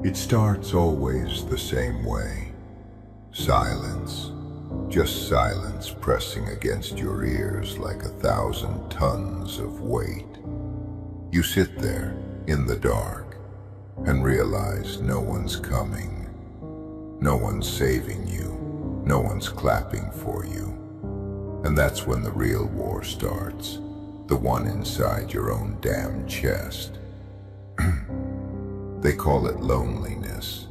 It starts always the same way. Silence. Just silence pressing against your ears like 1,000 tons of weight. You sit there in the dark and realize no one's coming. No one's saving you. No one's clapping for you. And that's when the real war starts. The one inside your own damn chest. They call it loneliness.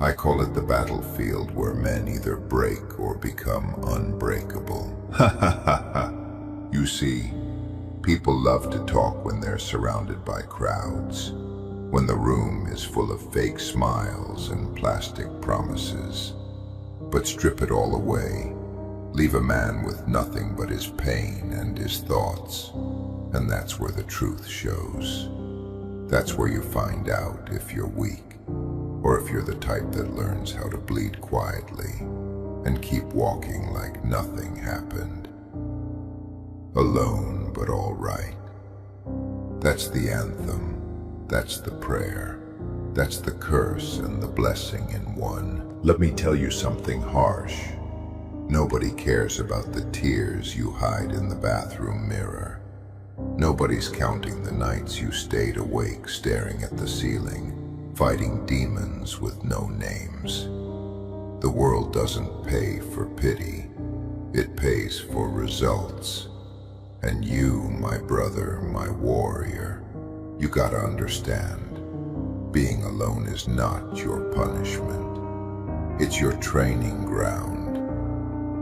I call it the battlefield where men either break or become unbreakable. Ha ha ha ha. You see, people love to talk when they're surrounded by crowds, when the room is full of fake smiles and plastic promises. But strip it all away, leave a man with nothing but his pain and his thoughts, and that's where the truth shows. That's where you find out if you're weak, or if you're the type that learns how to bleed quietly and keep walking like nothing happened. Alone but all right. That's the anthem, that's the prayer, that's the curse and the blessing in one. Let me tell you something harsh. Nobody cares about the tears you hide in the bathroom mirror. Nobody's counting the nights you stayed awake staring at the ceiling, fighting demons with no names. The world doesn't pay for pity, it pays for results. And you, my brother, my warrior, you gotta understand, being alone is not your punishment. It's your training ground.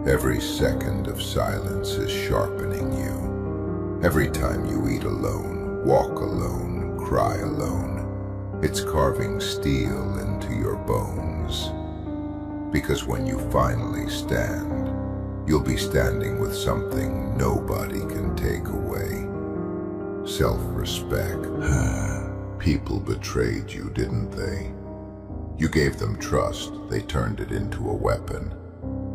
Every second of silence is sharpening you. Every time you eat alone, walk alone, cry alone, it's carving steel into your bones. Because when you finally stand, you'll be standing with something nobody can take away. Self-respect. People betrayed you, didn't they? You gave them trust, they turned it into a weapon.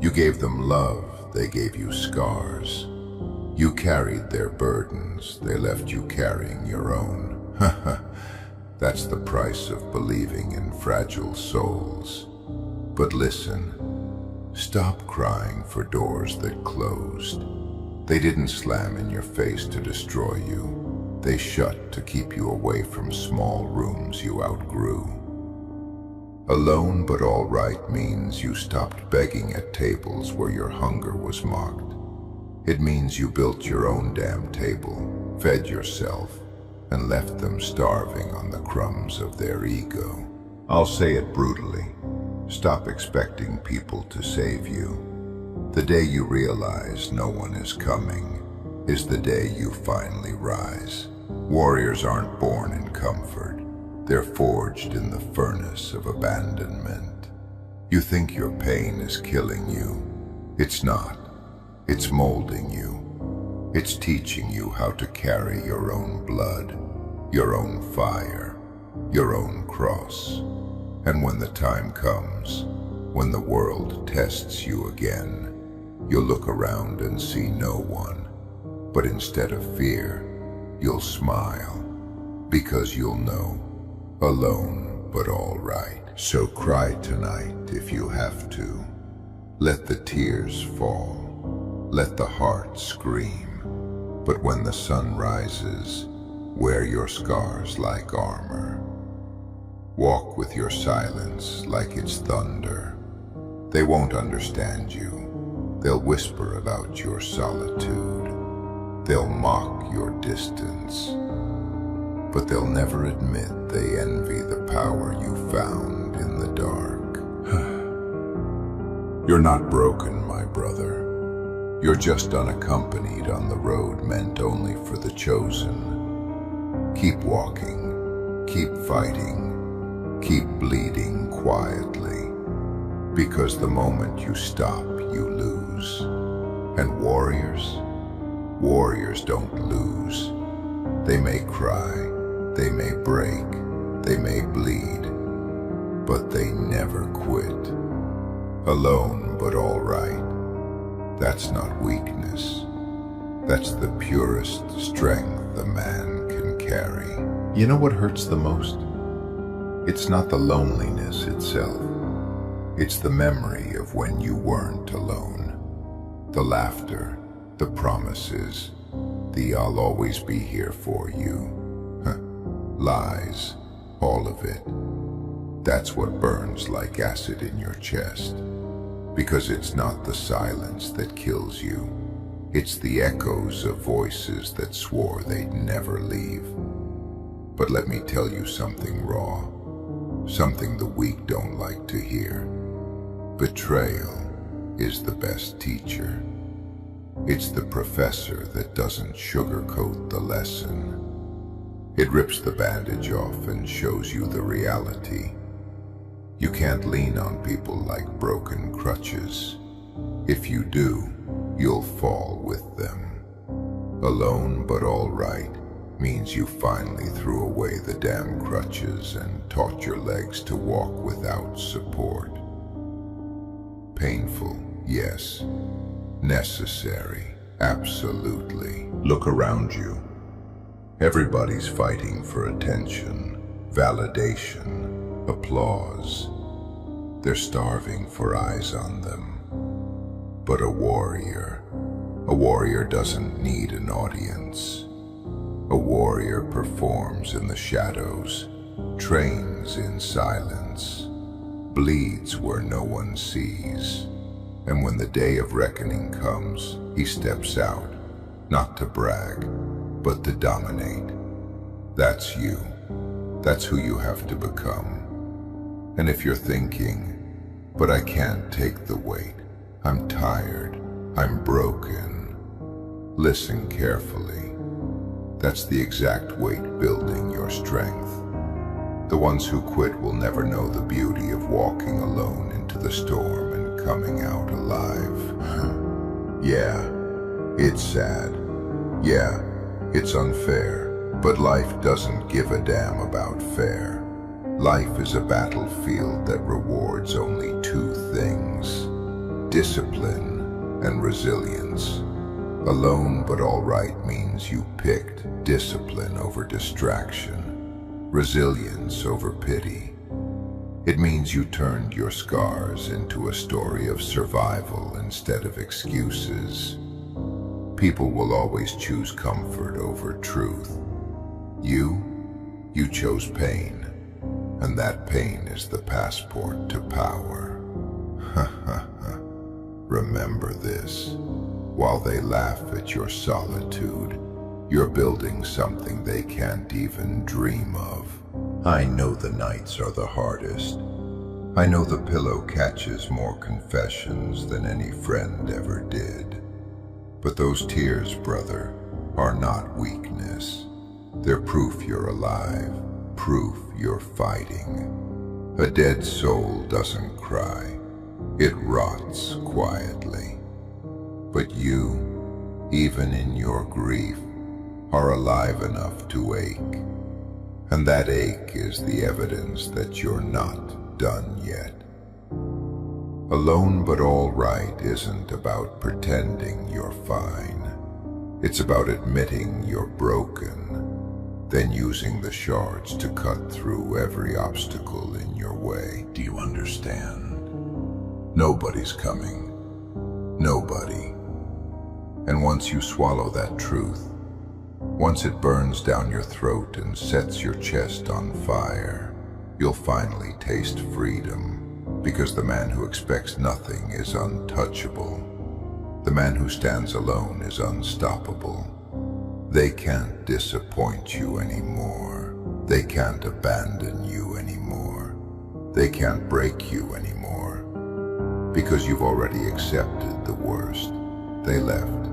You gave them love, they gave you scars. You carried their burdens, they left you carrying your own. That's the price of believing in fragile souls. But listen, stop crying for doors that closed. They didn't slam in your face to destroy you. They shut to keep you away from small rooms you outgrew. Alone but all right means you stopped begging at tables where your hunger was mocked. It means you built your own damn table, fed yourself, and left them starving on the crumbs of their ego. I'll say it brutally. Stop expecting people to save you. The day you realize no one is coming is the day you finally rise. Warriors aren't born in comfort. They're forged in the furnace of abandonment. You think your pain is killing you. It's not. It's molding you. It's teaching you how to carry your own blood, your own fire, your own cross. And when the time comes, when the world tests you again, you'll look around and see no one. But instead of fear, you'll smile, because you'll know, alone but all right. So cry tonight if you have to. Let the tears fall. Let the heart scream. But when the sun rises, wear your scars like armor. Walk with your silence like it's thunder. They won't understand you. They'll whisper about your solitude. They'll mock your distance. But they'll never admit they envy the power you found in the dark. You're not broken, my brother. You're just unaccompanied on the road meant only for the chosen. Keep walking, keep fighting, keep bleeding quietly. Because the moment you stop, you lose. And warriors don't lose. They may cry, they may break, they may bleed, but they never quit. Alone but all right. That's not weakness. That's the purest strength a man can carry. You know what hurts the most? It's not the loneliness itself. It's the memory of when you weren't alone. The laughter, the promises, the "I'll always be here for you." Lies, all of it. That's what burns like acid in your chest. Because it's not the silence that kills you. It's the echoes of voices that swore they'd never leave. But let me tell you something raw. Something the weak don't like to hear. Betrayal is the best teacher. It's the professor that doesn't sugarcoat the lesson. It rips the bandage off and shows you the reality. You can't lean on people like broken crutches. If you do, you'll fall with them. Alone but all right means you finally threw away the damn crutches and taught your legs to walk without support. Painful, yes. Necessary, absolutely. Look around you. Everybody's fighting for attention, validation, applause. They're starving for eyes on them. But a warrior doesn't need an audience. A warrior performs in the shadows, trains in silence, bleeds where no one sees. And when the day of reckoning comes, he steps out, not to brag, but to dominate. That's you. That's who you have to become. And if you're thinking, but I can't take the weight, I'm tired, I'm broken, listen carefully. That's the exact weight building your strength. The ones who quit will never know the beauty of walking alone into the storm and coming out alive. Yeah, it's sad. Yeah, it's unfair. But life doesn't give a damn about fair. Life is a battlefield that rewards only two things: discipline and resilience. Alone but all right means you picked discipline over distraction, resilience over pity. It means you turned your scars into a story of survival instead of excuses. People will always choose comfort over truth. You chose pain, and that pain is the passport to power. Remember this. While they laugh at your solitude, you're building something they can't even dream of. I know the nights are the hardest. I know the pillow catches more confessions than any friend ever did. But those tears, brother, are not weakness. They're proof you're alive, proof you're fighting. A dead soul doesn't cry. It rots quietly. But you, even in your grief, are alive enough to ache. And that ache is the evidence that you're not done yet. Alone but all right isn't about pretending you're fine. It's about admitting you're broken, then using the shards to cut through every obstacle in your way. Do you understand? Nobody's coming. Nobody. And once you swallow that truth, once it burns down your throat and sets your chest on fire, you'll finally taste freedom, because the man who expects nothing is untouchable. The man who stands alone is unstoppable. They can't disappoint you anymore. They can't abandon you anymore. They can't break you anymore, because you've already accepted the worst. They left,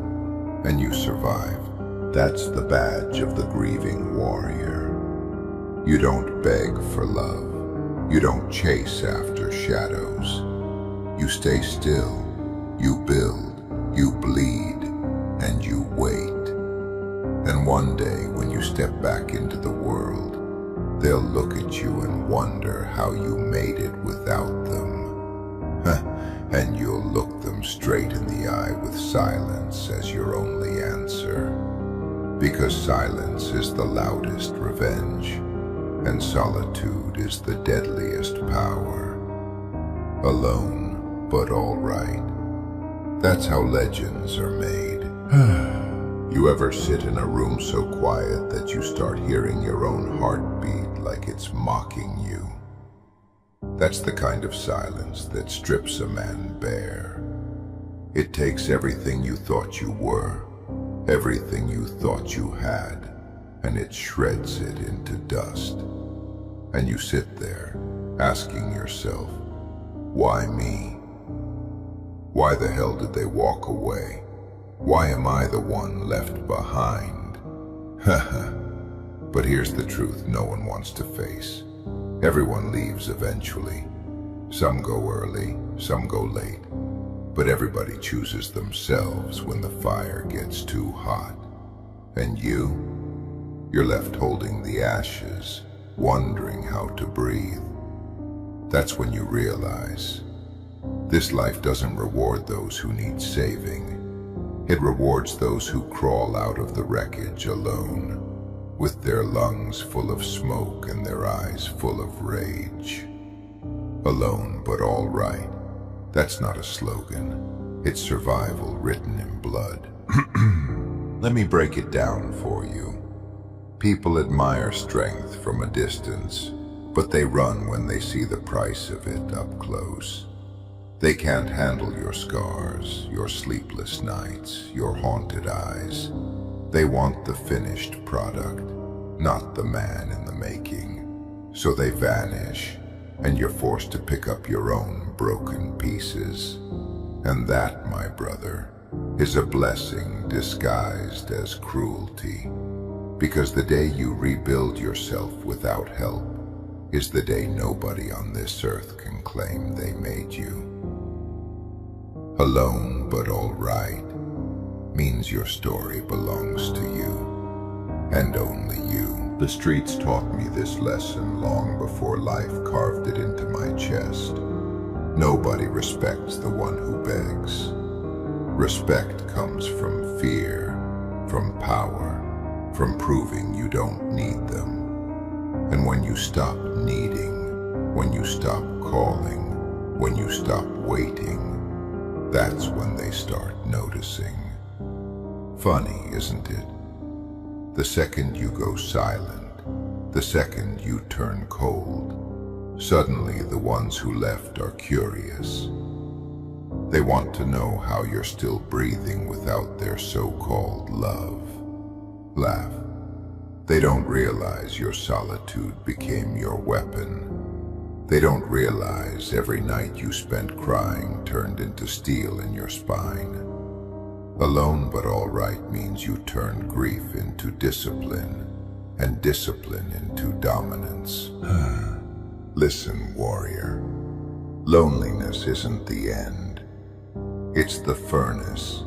and you survived. That's the badge of the grieving warrior. You don't beg for love. You don't chase after shadows. You stay still. You build. You bleed. And you wait. And one day, when you step back into the world, they'll look at you and wonder how you made it without them. And you'll look them straight in the eye with silence as your only answer. Because silence is the loudest revenge. And solitude is the deadliest power. Alone, but all right. That's how legends are made. You ever sit in a room so quiet that you start hearing your own heartbeat like it's mocking you? That's the kind of silence that strips a man bare. It takes everything you thought you were, everything you thought you had, and it shreds it into dust. And you sit there, asking yourself, why me? Why the hell did they walk away? Why am I the one left behind? Haha. But here's the truth no one wants to face. Everyone leaves eventually. Some go early, some go late. But everybody chooses themselves when the fire gets too hot. And you're left holding the ashes, wondering how to breathe. That's when you realize this life doesn't reward those who need saving. It rewards those who crawl out of the wreckage alone, with their lungs full of smoke and their eyes full of rage. Alone but all right. That's not a slogan. It's survival written in blood. Let me break it down for you. People admire strength from a distance, but they run when they see the price of it up close. They can't handle your scars, your sleepless nights, your haunted eyes. They want the finished product, not the man in the making. So they vanish, and you're forced to pick up your own broken pieces. And that, my brother, is a blessing disguised as cruelty. Because the day you rebuild yourself without help is the day nobody on this earth can claim they made you. Alone but all right means your story belongs to you, and only you. The streets taught me this lesson long before life carved it into my chest. Nobody respects the one who begs. Respect comes from fear, from power, from proving you don't need them. And when you stop needing, when you stop calling, when you stop waiting, that's when they start noticing. Funny, isn't it? The second you go silent, the second you turn cold, suddenly the ones who left are curious. They want to know how you're still breathing without their so-called love. Laugh. They don't realize your solitude became your weapon. They don't realize every night you spent crying turned into steel in your spine. Alone but all right means you turned grief into discipline, and discipline into dominance. Listen, warrior. Loneliness isn't the end. It's the furnace.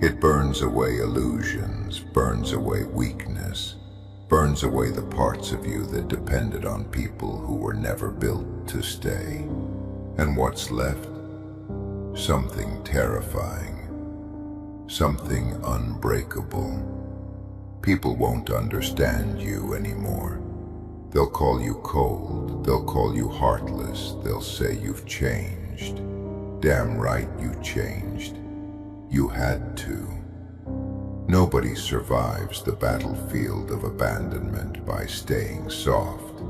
It burns away illusions, burns away weakness, burns away the parts of you that depended on people who were never built to stay. And what's left? Something terrifying, something unbreakable. People won't understand you anymore. They'll call you cold, they'll call you heartless, they'll say you've changed. Damn right you changed. You had to. Nobody survives the battlefield of abandonment by staying soft.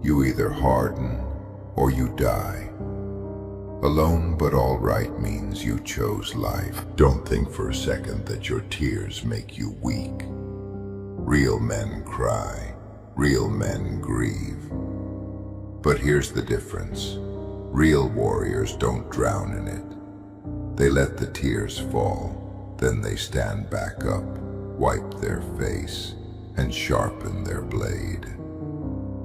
You either harden or you die. Alone but all right means you chose life. Don't think for a second that your tears make you weak. Real men cry, real men grieve. But here's the difference. Real warriors don't drown in it. They let the tears fall, then they stand back up, wipe their face, and sharpen their blade.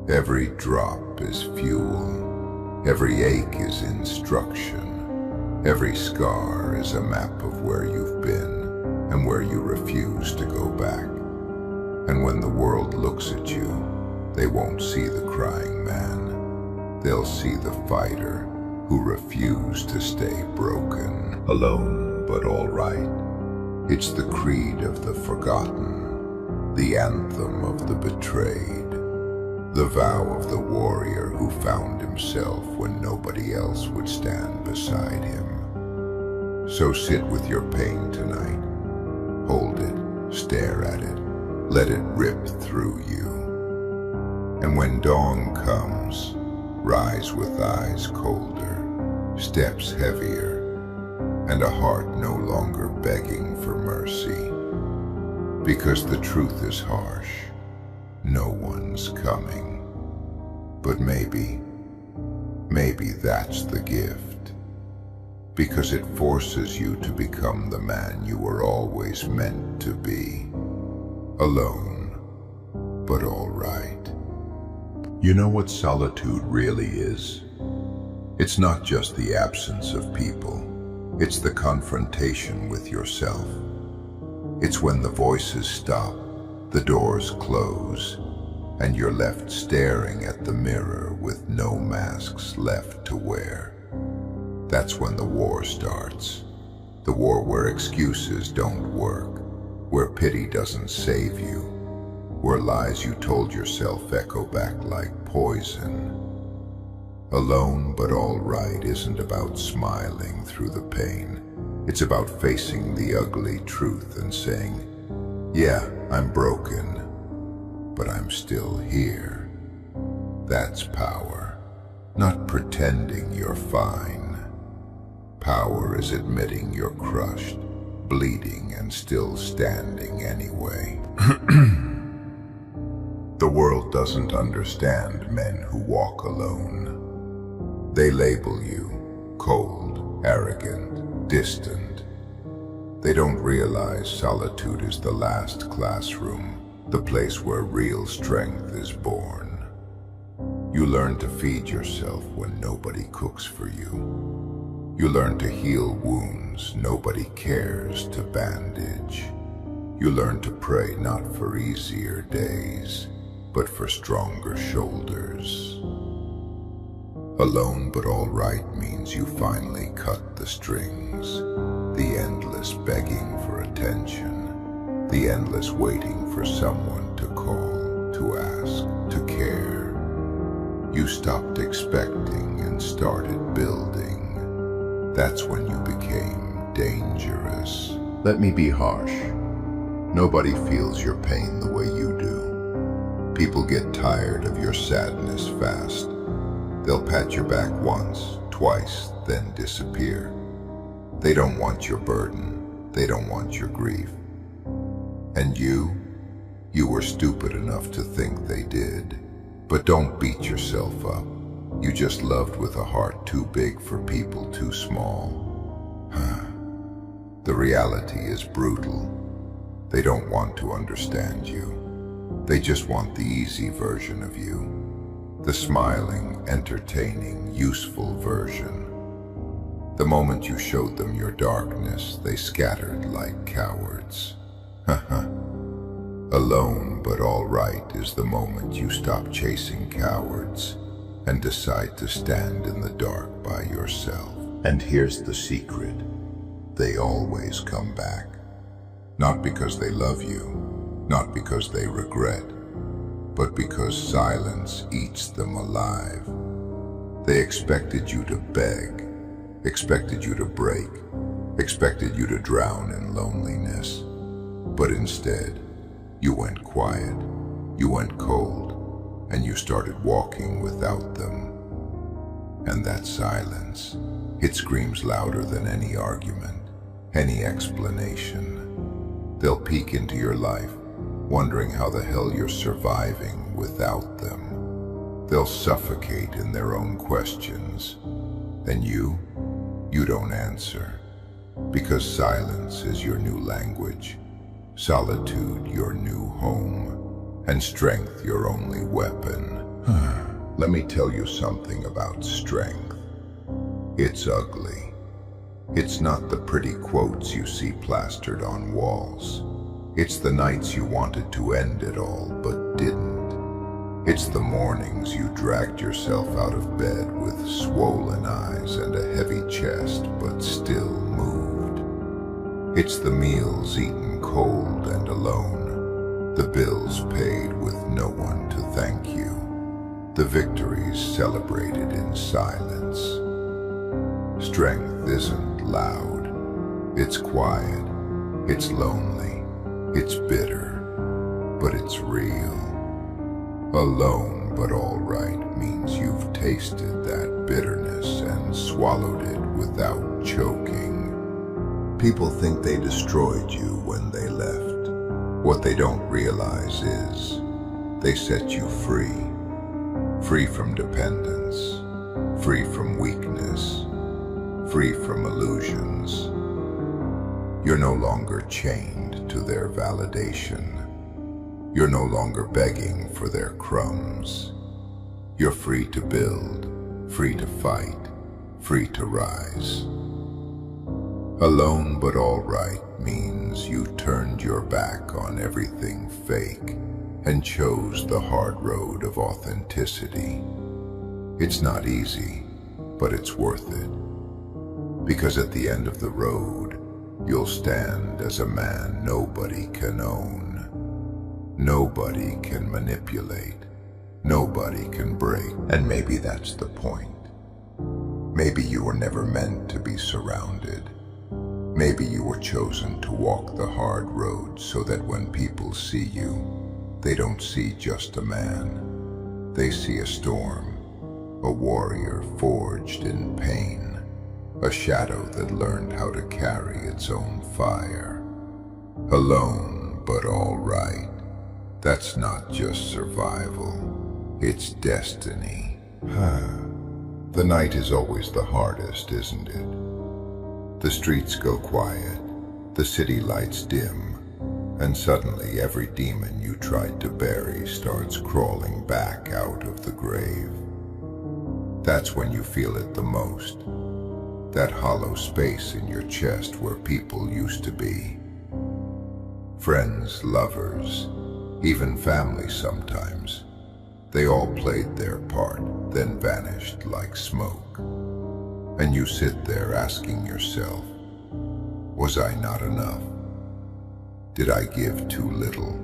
Every drop is fuel. Every ache is instruction. Every scar is a map of where you've been and where you refuse to go back. And when the world looks at you, they won't see the crying man. They'll see the fighter who refused to stay broken. Alone but all right. It's the creed of the forgotten, the anthem of the betrayed, The vow of the warrior who found himself when nobody else would stand beside him. So sit with your pain tonight. Hold it, stare at it, let it rip through you. And when dawn comes, rise with eyes colder, steps heavier, and a heart no longer begging for mercy. Because the truth is harsh, no one's coming. But maybe that's the gift. Because it forces you to become the man you were always meant to be. Alone, but all right. You know what solitude really is? It's not just the absence of people. It's the confrontation with yourself. It's when the voices stop, the doors close, and you're left staring at the mirror with no masks left to wear. That's when the war starts. The war where excuses don't work, where pity doesn't save you, where lies you told yourself echo back like poison. Alone but all right isn't about smiling through the pain. It's about facing the ugly truth and saying, yeah, I'm broken, but I'm still here. That's power, not pretending you're fine. Power is admitting you're crushed, bleeding, and still standing anyway. The world doesn't understand men who walk alone. They label you cold, arrogant, distant. They don't realize solitude is the last classroom, the place where real strength is born. You learn to feed yourself when nobody cooks for you. You learn to heal wounds nobody cares to bandage. You learn to pray not for easier days, but for stronger shoulders. Alone but all right means you finally cut the strings, the endless begging for attention, the endless waiting for someone to call, to ask, to care. You stopped expecting and started building. That's when you became dangerous. Let me be harsh. Nobody feels your pain the way you do. People get tired of your sadness fast. They'll pat your back once, twice, then disappear. They don't want your burden. They don't want your grief. And you were stupid enough to think they did. But don't beat yourself up. You just loved with a heart too big for people too small. The reality is brutal. They don't want to understand you. They just want the easy version of you. The smiling, entertaining, useful version. The moment you showed them your darkness, they scattered like cowards. Alone but all right is the moment you stop chasing cowards and decide to stand in the dark by yourself. And here's the secret. They always come back. Not because they love you, not because they regret, but because silence eats them alive. They expected you to beg, expected you to break, expected you to drown in loneliness. But instead, you went quiet, you went cold, and you started walking without them. And that silence, it screams louder than any argument, any explanation. They'll peek into your life, wondering how the hell you're surviving without them. They'll suffocate in their own questions. And you don't answer. Because silence is your new language, solitude your new home, and strength your only weapon. Let me tell you something about strength. It's ugly. It's not the pretty quotes you see plastered on walls. It's the nights you wanted to end it all but didn't. It's the mornings you dragged yourself out of bed with swollen eyes and a heavy chest but still moved. It's the meals eaten cold and alone, the bills paid with no one to thank you. The victories celebrated in silence. Strength isn't loud. It's quiet. It's lonely. It's bitter. But it's real. Alone but all right means you've tasted that bitterness and swallowed it without choking. People think they destroyed you when they left. What they don't realize is they set you free. Free from dependence. Free from weakness. Free from illusions. You're no longer chained to their validation. You're no longer begging for their crumbs. You're free to build, free to fight, free to rise. Alone but all right means you turned your back on everything fake and chose the hard road of authenticity. It's not easy, but it's worth it. Because at the end of the road, you'll stand as a man nobody can own. Nobody can manipulate. Nobody can break. And maybe that's the point. Maybe you were never meant to be surrounded. Maybe you were chosen to walk the hard road so that when people see you, they don't see just a man. They see a storm, a warrior forged in pain, a shadow that learned how to carry its own fire. Alone but all right. That's not just survival, it's destiny. The night is always the hardest, isn't it? The streets go quiet, the city lights dim, and suddenly every demon you tried to bury starts crawling back out of the grave. That's when you feel it the most. That hollow space in your chest where people used to be. Friends, lovers, even family sometimes. They all played their part, then vanished like smoke. And you sit there asking yourself, was I not enough? Did I give too little?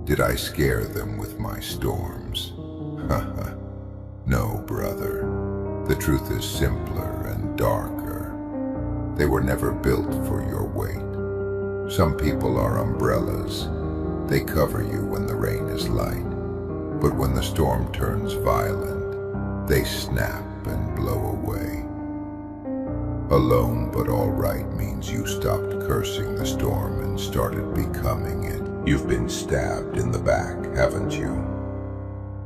Did I scare them with my storms? No, brother. The truth is simpler and darker. They were never built for your weight. Some people are umbrellas. They cover you when the rain is light, but when the storm turns violent, they snap and blow away. Alone but all right means you stopped cursing the storm and started becoming it. You've been stabbed in the back, haven't you?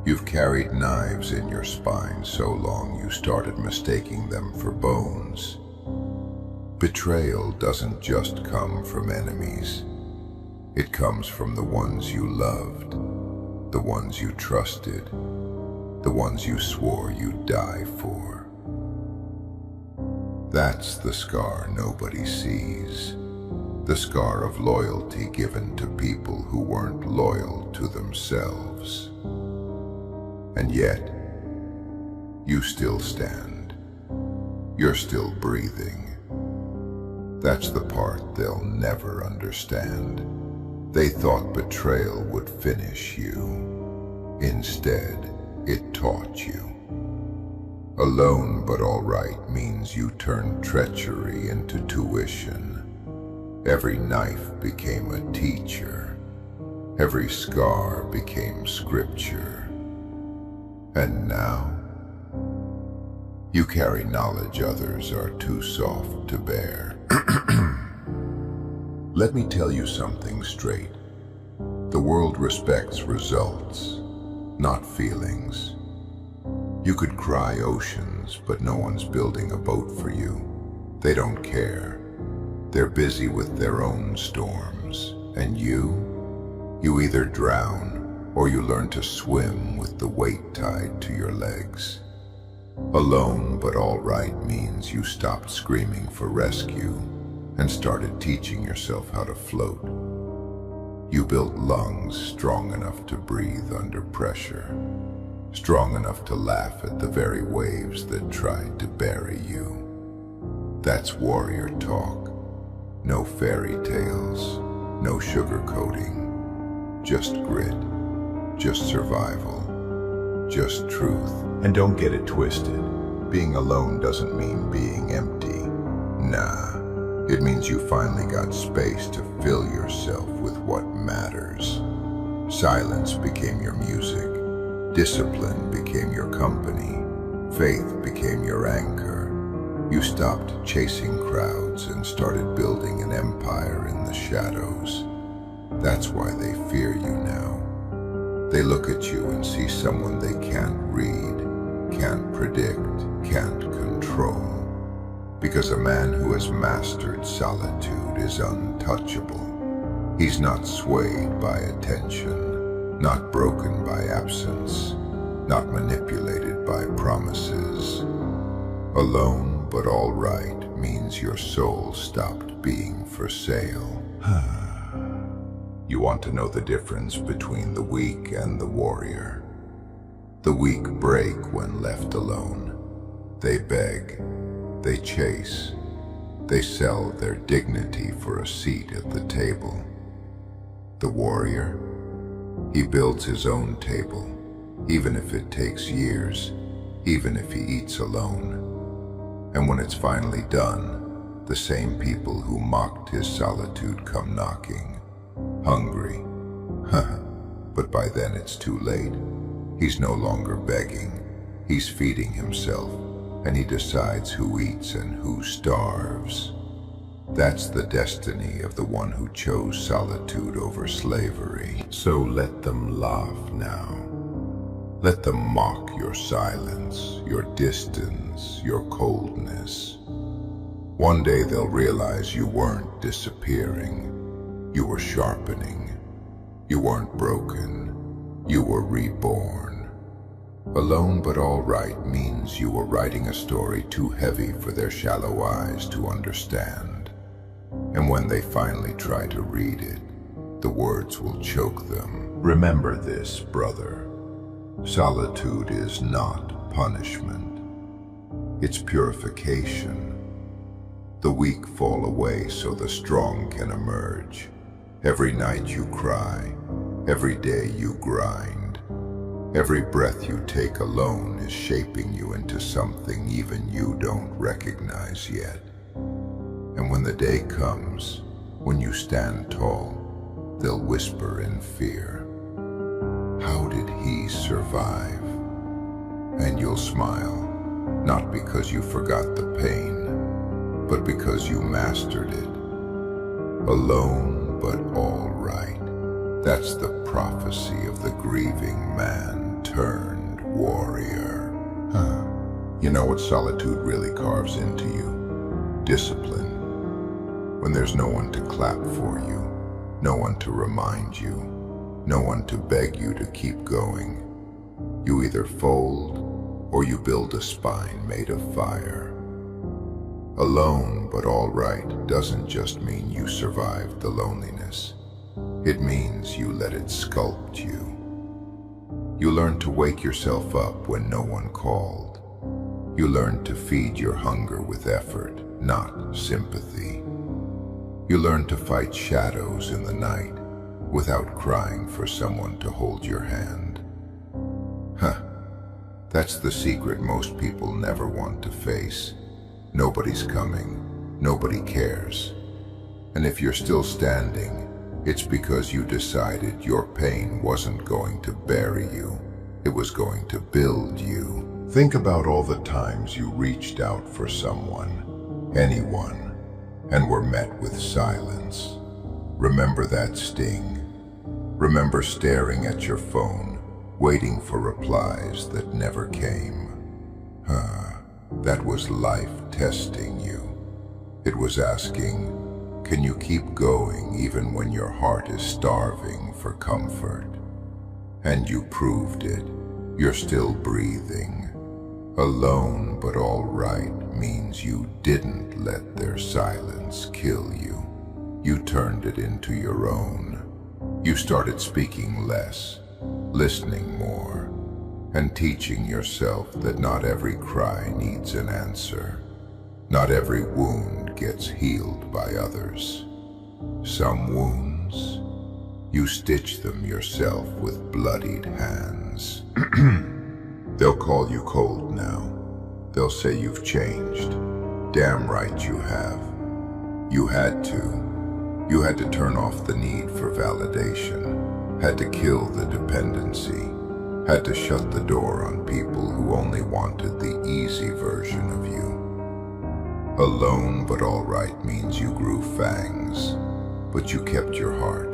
You've carried knives in your spine so long you started mistaking them for bones. Betrayal doesn't just come from enemies. It comes from the ones you loved, the ones you trusted, the ones you swore you'd die for. That's the scar nobody sees, the scar of loyalty given to people who weren't loyal to themselves. And yet, you still stand. You're still breathing. That's the part they'll never understand. They thought betrayal would finish you. Instead, it taught you. Alone but all right means you turned treachery into tuition. Every knife became a teacher. Every scar became scripture. And now, you carry knowledge others are too soft to bear. Let me tell you something straight. The world respects results, not feelings. You could cry oceans, but no one's building a boat for you. They don't care. They're busy with their own storms. And you either drown or you learn to swim with the weight tied to your legs. Alone but all right means you stopped screaming for rescue and started teaching yourself how to float. You built lungs strong enough to breathe under pressure, strong enough to laugh at the very waves that tried to bury you. That's warrior talk. No fairy tales, no sugarcoating, just grit, just survival, just truth. And don't get it twisted. Being alone doesn't mean being empty. Nah, it means you finally got space to fill yourself with what matters. Silence became your music. Discipline became your company. Faith became your anchor. You stopped chasing crowds and started building an empire in the shadows. That's why they fear you now. They look at you and see someone they can't read, can't predict, can't control. Because a man who has mastered solitude is untouchable. He's not swayed by attention, not broken by absence, not manipulated by promises. Alone but all right means your soul stopped being for sale. You want to know the difference between the weak and the warrior. The weak break when left alone. They beg, they chase, they sell their dignity for a seat at the table. The warrior, he builds his own table, even if it takes years, even if he eats alone. And when it's finally done, the same people who mocked his solitude come knocking, hungry. But by then it's too late. He's no longer begging. He's feeding himself, and he decides who eats and who starves. That's the destiny of the one who chose solitude over slavery. So let them laugh now. Let them mock your silence, your distance, your coldness. One day they'll realize you weren't disappearing. You were sharpening. You weren't broken. You were reborn. Alone but all right means you were writing a story too heavy for their shallow eyes to understand. And when they finally try to read it, the words will choke them. Remember this, brother. Solitude is not punishment. It's purification. The weak fall away so the strong can emerge. Every night you cry. Every day you grind. Every breath you take alone is shaping you into something even you don't recognize yet. And when the day comes, when you stand tall, they'll whisper in fear, "How did he survive?" And you'll smile, not because you forgot the pain, but because you mastered it. Alone but all right. That's the prophecy of the grieving man turned warrior. You know what solitude really carves into you? Discipline. When there's no one to clap for you, no one to remind you, no one to beg you to keep going, you either fold or you build a spine made of fire. Alone but all right doesn't just mean you survived the loneliness. It means you let it sculpt you. You learn to wake yourself up when no one called. You learn to feed your hunger with effort, not sympathy. You learn to fight shadows in the night without crying for someone to hold your hand. That's the secret most people never want to face. Nobody's coming. Nobody cares. And if you're still standing, it's because you decided your pain wasn't going to bury you. It was going to build you. Think about all the times you reached out for someone, anyone, and were met with silence. Remember that sting. Remember staring at your phone, waiting for replies that never came. That was life testing you. It was asking, can you keep going even when your heart is starving for comfort? And you proved it. You're still breathing. Alone but all right means you didn't let their silence kill you. You turned it into your own. You started speaking less, listening more, and teaching yourself that not every cry needs an answer. Not every wound gets healed by others. Some wounds, you stitch them yourself with bloodied hands. They'll call you cold now. They'll say you've changed. Damn right you have. You had to. You had to turn off the need for validation. Had to kill the dependency. Had to shut the door on people who only wanted the easy version of you. Alone but all right means you grew fangs, but you kept your heart.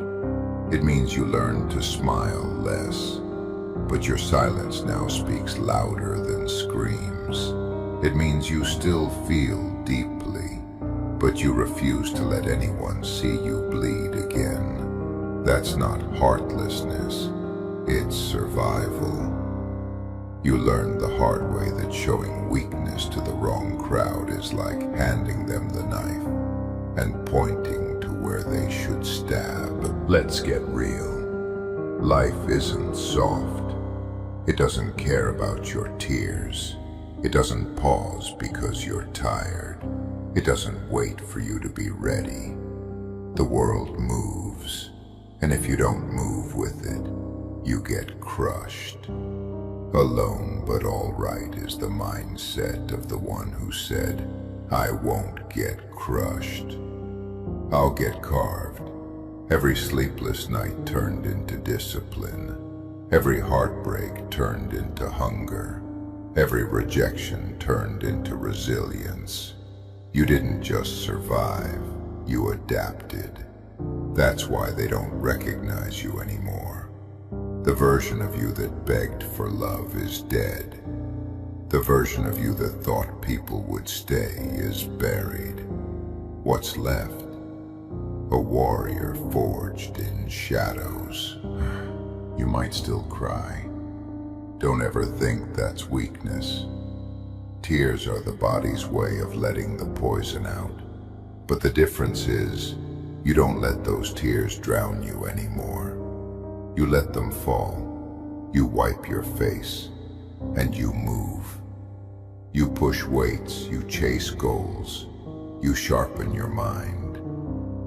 It means you learned to smile less, but your silence now speaks louder than screams. It means you still feel deeply, but you refuse to let anyone see you bleed again. That's not heartlessness, it's survival. You learned the hard way that showing weakness to the wrong crowd is like handing them the knife and pointing to where they should stab. Let's get real. Life isn't soft. It doesn't care about your tears. It doesn't pause because you're tired. It doesn't wait for you to be ready. The world moves, and if you don't move with it, you get crushed. Alone but all right is the mindset of the one who said, I won't get crushed. I'll get carved. Every sleepless night turned into discipline. Every heartbreak turned into hunger. Every rejection turned into resilience. You didn't just survive, you adapted. That's why they don't recognize you anymore. The version of you that begged for love is dead. The version of you that thought people would stay is buried. What's left? A warrior forged in shadows. You might still cry. Don't ever think that's weakness. Tears are the body's way of letting the poison out. But the difference is, you don't let those tears drown you anymore. You let them fall. You wipe your face, and you move. You push weights, you chase goals. You sharpen your mind.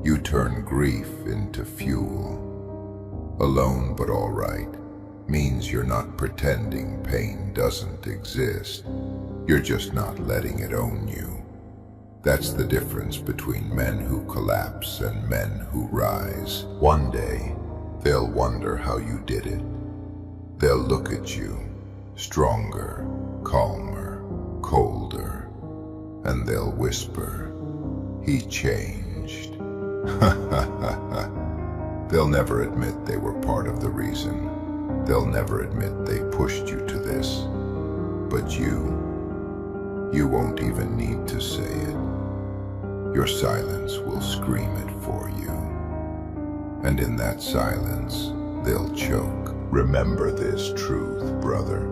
You turn grief into fuel. Alone but all right means you're not pretending pain doesn't exist. You're just not letting it own you. That's the difference between men who collapse and men who rise. One day, they'll wonder how you did it. They'll look at you, stronger, calmer, colder, and they'll whisper, he changed. They'll never admit they were part of the reason. They'll never admit they pushed you to this. But you won't even need to say it. Your silence will scream it for you. And in that silence, they'll choke. Remember this truth, brother.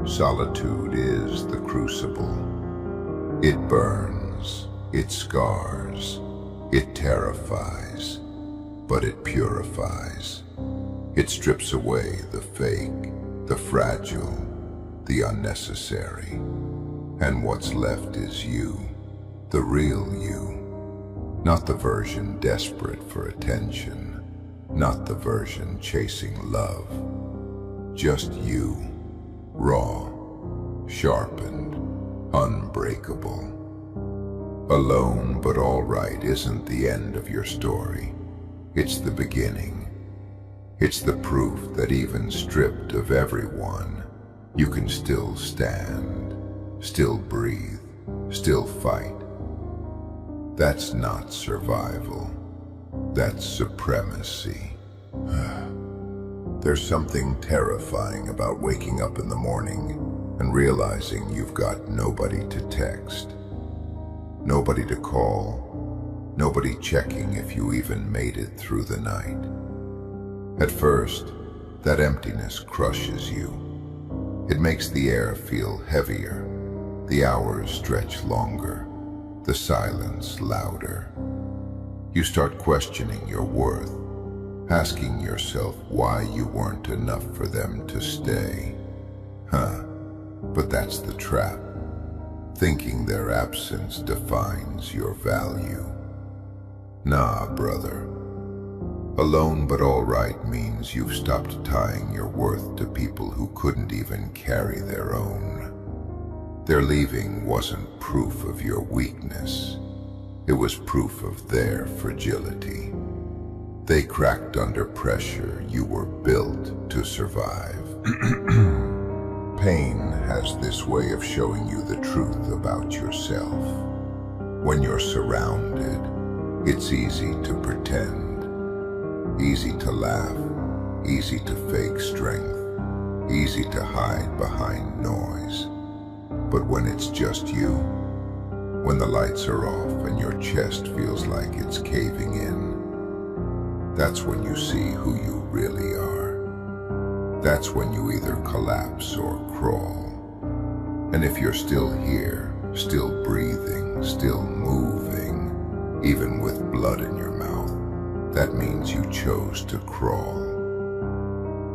Solitude is the crucible. It burns, it scars, it terrifies, but it purifies. It strips away the fake, the fragile, the unnecessary. And what's left is you, the real you. Not the version desperate for attention, not the version chasing love. Just you, raw, sharpened, unbreakable. Alone but all right isn't the end of your story. It's the beginning. It's the proof that even stripped of everyone, you can still stand, still breathe, still fight. That's not survival. That's supremacy. There's something terrifying about waking up in the morning and realizing you've got nobody to text, nobody to call, nobody checking if you even made it through the night. At first, that emptiness crushes you. It makes the air feel heavier, the hours stretch longer, the silence louder. You start questioning your worth, asking yourself why you weren't enough for them to stay. But that's the trap, thinking their absence defines your value. Nah, brother. Alone but all right means you've stopped tying your worth to people who couldn't even carry their own. Their leaving wasn't proof of your weakness. It was proof of their fragility. They cracked under pressure. You were built to survive. Pain has this way of showing you the truth about yourself. When you're surrounded, it's easy to pretend. Easy to laugh, easy to fake strength, easy to hide behind noise. But when it's just you, when the lights are off and your chest feels like it's caving in, that's when you see who you really are. That's when you either collapse or crawl. And if you're still here, still breathing, still moving, even with blood in your mouth, that means you chose to crawl.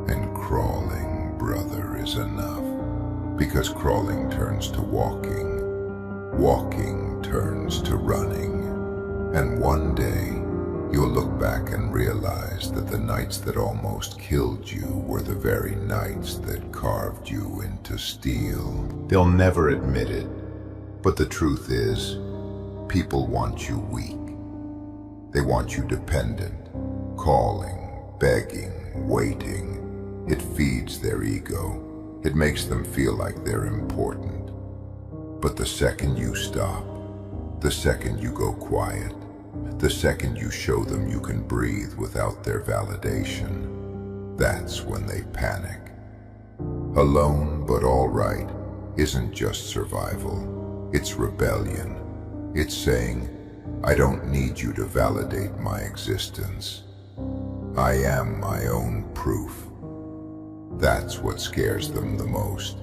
And crawling, brother, is enough. Because crawling turns to walking. Walking turns to running. And one day, you'll look back and realize that the nights that almost killed you were the very nights that carved you into steel. They'll never admit it, but the truth is, people want you weak. They want you dependent, calling, begging, waiting. It feeds their ego. It makes them feel like they're important. But the second you stop, the second you go quiet, the second you show them you can breathe without their validation, that's when they panic. Alone but all right isn't just survival, it's rebellion. It's saying, I don't need you to validate my existence. I am my own proof. That's what scares them the most.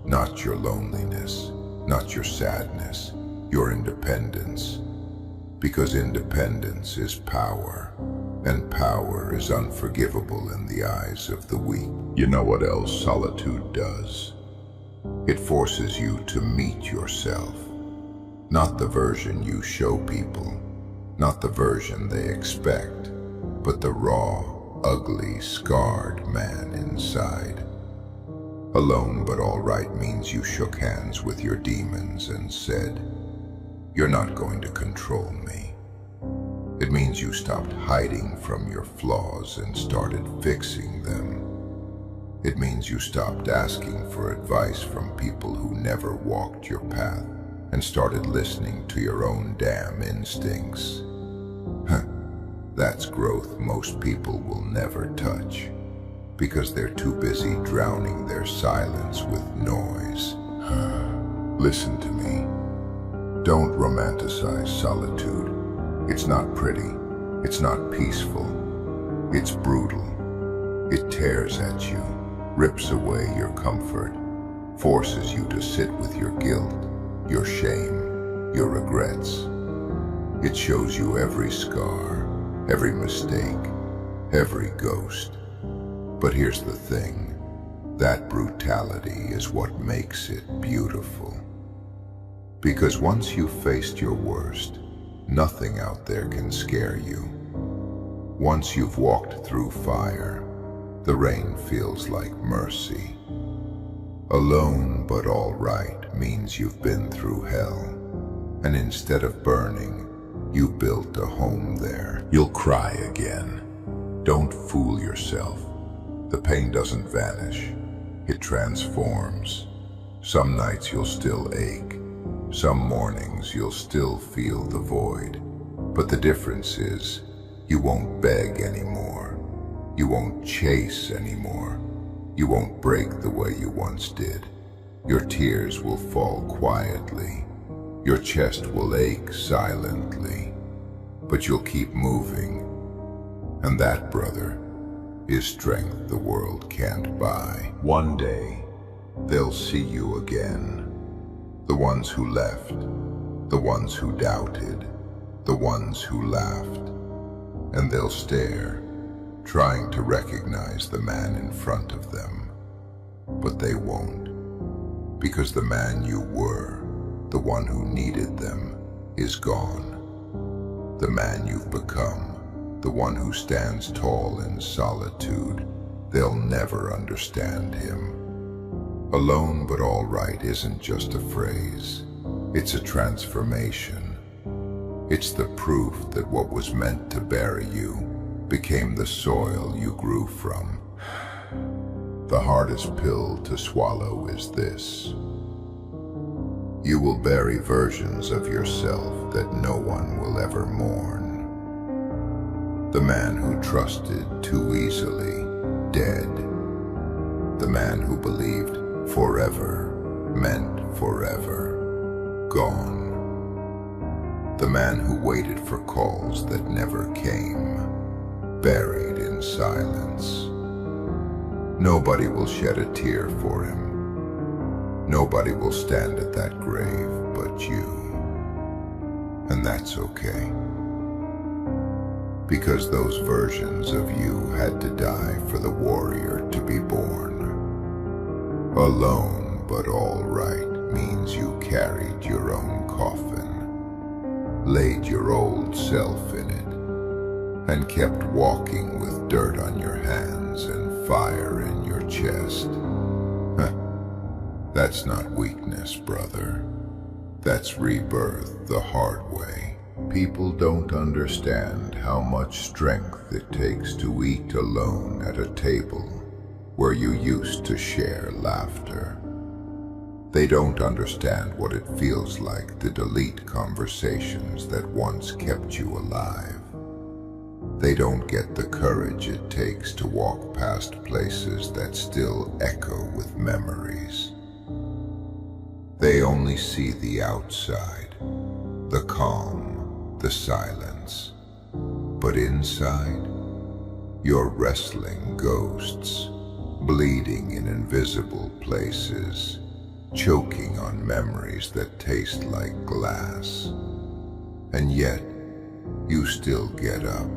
Not your loneliness, not your sadness, your independence. Because independence is power, and power is unforgivable in the eyes of the weak. You know what else solitude does? It forces you to meet yourself. Not the version you show people, not the version they expect, but the raw, ugly, scarred man inside. Alone but all right means you shook hands with your demons and said, "You're not going to control me." It means you stopped hiding from your flaws and started fixing them. It means you stopped asking for advice from people who never walked your path and started listening to your own damn instincts. That's growth most people will never touch, because they're too busy drowning their silence with noise. Listen to me. Don't romanticize solitude. It's not pretty. It's not peaceful. It's brutal. It tears at you, rips away your comfort, forces you to sit with your guilt, your shame, your regrets. It shows you every scar, every mistake, every ghost. But here's the thing, that brutality is what makes it beautiful. Because once you've faced your worst, nothing out there can scare you. Once you've walked through fire, the rain feels like mercy. Alone but all right means you've been through hell, and instead of burning, you built a home there. You'll cry again. Don't fool yourself. The pain doesn't vanish. It transforms. Some nights you'll still ache. Some mornings you'll still feel the void. But the difference is, you won't beg anymore. You won't chase anymore. You won't break the way you once did. Your tears will fall quietly. Your chest will ache silently. But you'll keep moving. And that, brother, is strength the world can't buy. One day, they'll see you again. The ones who left, the ones who doubted, the ones who laughed. And they'll stare, trying to recognize the man in front of them. But they won't, because the man you were, the one who needed them, is gone. The man you've become the one who stands tall in solitude. They'll never understand him. Alone but all right isn't just a phrase. It's a transformation. It's the proof that what was meant to bury you became the soil you grew from. The hardest pill to swallow is this. You will bury versions of yourself that no one will ever mourn. The man who trusted too easily, dead. The man who believed forever meant forever, gone. The man who waited for calls that never came, buried in silence. Nobody will shed a tear for him. Nobody will stand at that grave but you. And that's okay. Because those versions of you had to die for the warrior to be born. Alone but all right means you carried your own coffin, laid your old self in it, and kept walking with dirt on your hands and fire in your chest. That's not weakness, brother. That's rebirth the hard way. People don't understand how much strength it takes to eat alone at a table where you used to share laughter. They don't understand what it feels like to delete conversations that once kept you alive. They don't get the courage it takes to walk past places that still echo with memories. They only see the outside, the calm, the silence. But inside, you're wrestling ghosts, bleeding in invisible places, choking on memories that taste like glass. And yet, you still get up,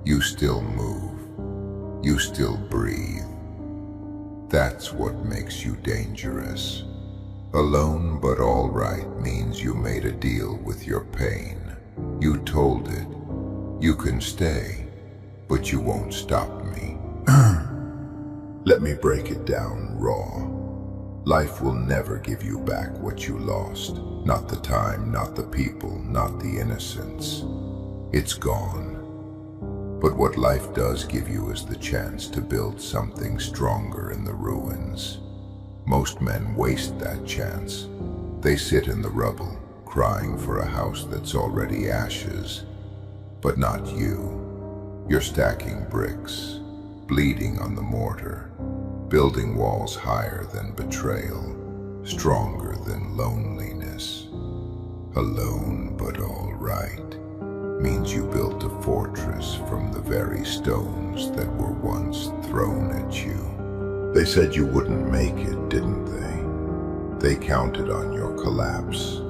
you still move, you still breathe. That's what makes you dangerous. Alone but all right means you made a deal with your pain. You told it, you can stay, but you won't stop me. Let me break it down raw. Life will never give you back what you lost. Not the time, not the people, not the innocence. It's gone. But what life does give you is the chance to build something stronger in the ruins. Most men waste that chance. They sit in the rubble, crying for a house that's already ashes. But not you. You're stacking bricks, bleeding on the mortar, building walls higher than betrayal, stronger than loneliness. Alone but all right means you built a fortress from the very stones that were once thrown at you. They said you wouldn't make it, didn't they? They counted on your collapse.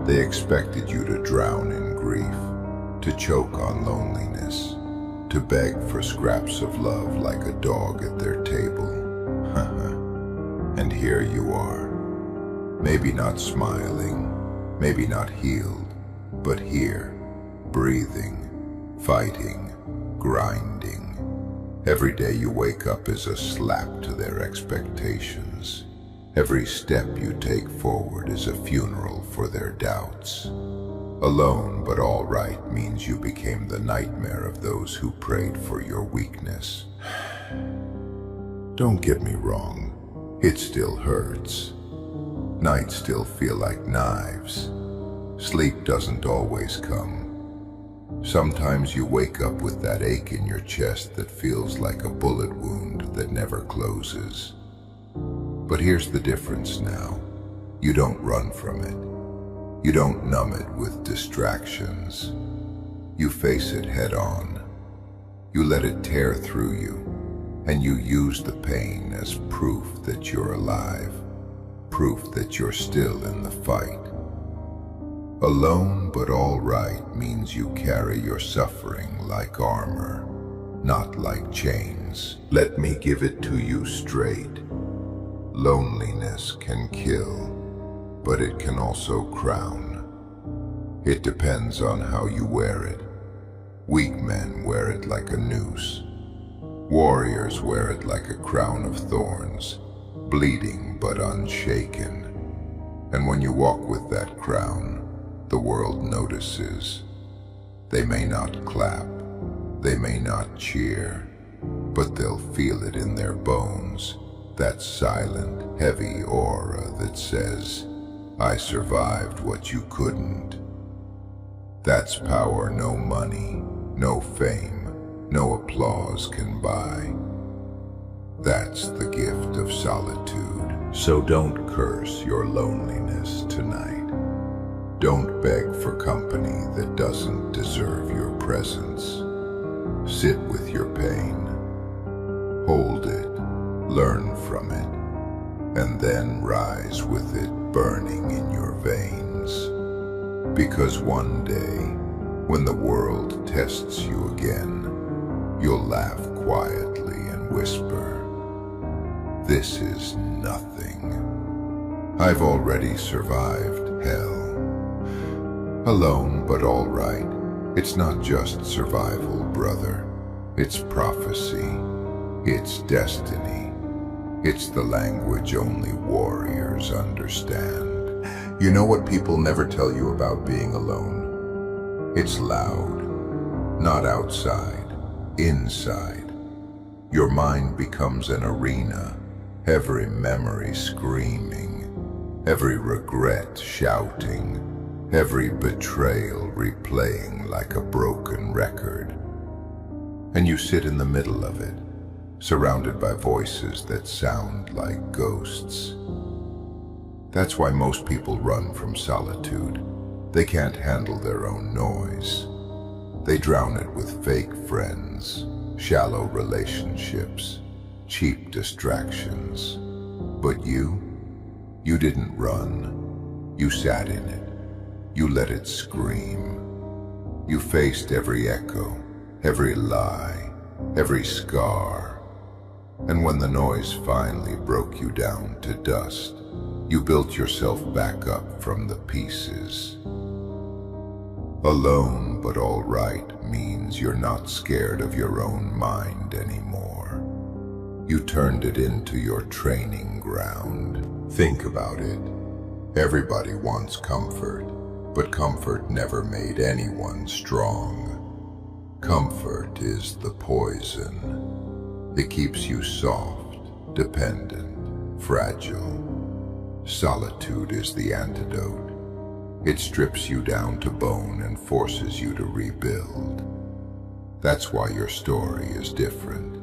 They expected you to drown in grief, to choke on loneliness, to beg for scraps of love like a dog at their table. And here you are. Maybe not smiling, maybe not healed, but here, breathing, fighting, grinding. Every day you wake up is a slap to their expectations. Every step you take forward is a funeral for their doubts. Alone but all right means you became the nightmare of those who prayed for your weakness. Don't get me wrong, it still hurts. Nights still feel like knives. Sleep doesn't always come. Sometimes you wake up with that ache in your chest that feels like a bullet wound that never closes. But here's the difference now. You don't run from it. You don't numb it with distractions. You face it head on. You let it tear through you, and you use the pain as proof that you're alive, proof that you're still in the fight. Alone but all right means you carry your suffering like armor, not like chains. Let me give it to you straight. Loneliness can kill, but it can also crown. It depends on how you wear it. Weak men wear it like a noose. Warriors wear it like a crown of thorns, bleeding but unshaken. And when you walk with that crown, the world notices. They may not clap, they may not cheer, but they'll feel it in their bones, that silent, heavy aura that says, I survived what you couldn't. That's power no money, no fame, no applause can buy. That's the gift of solitude. So don't curse your loneliness tonight. Don't beg for company that doesn't deserve your presence. Sit with your pain. Hold it, learn from it, and then rise with it burning in your veins. Because one day, when the world tests you again, you'll laugh quietly and whisper, this is nothing. I've already survived hell. Alone, but all right. It's not just survival, brother. It's prophecy. It's destiny. It's the language only warriors understand. You know what people never tell you about being alone? It's loud. Not outside. Inside. Your mind becomes an arena. Every memory screaming. Every regret shouting. Every betrayal replaying like a broken record. And you sit in the middle of it, surrounded by voices that sound like ghosts. That's why most people run from solitude. They can't handle their own noise. They drown it with fake friends, shallow relationships, cheap distractions. But you didn't run. You sat in it. You let it scream. You faced every echo, every lie, every scar. And when the noise finally broke you down to dust, you built yourself back up from the pieces. Alone but all right means you're not scared of your own mind anymore. You turned it into your training ground. Think about it. Everybody wants comfort. But comfort never made anyone strong. Comfort is the poison. It keeps you soft, dependent, fragile. Solitude is the antidote. It strips you down to bone and forces you to rebuild. That's why your story is different.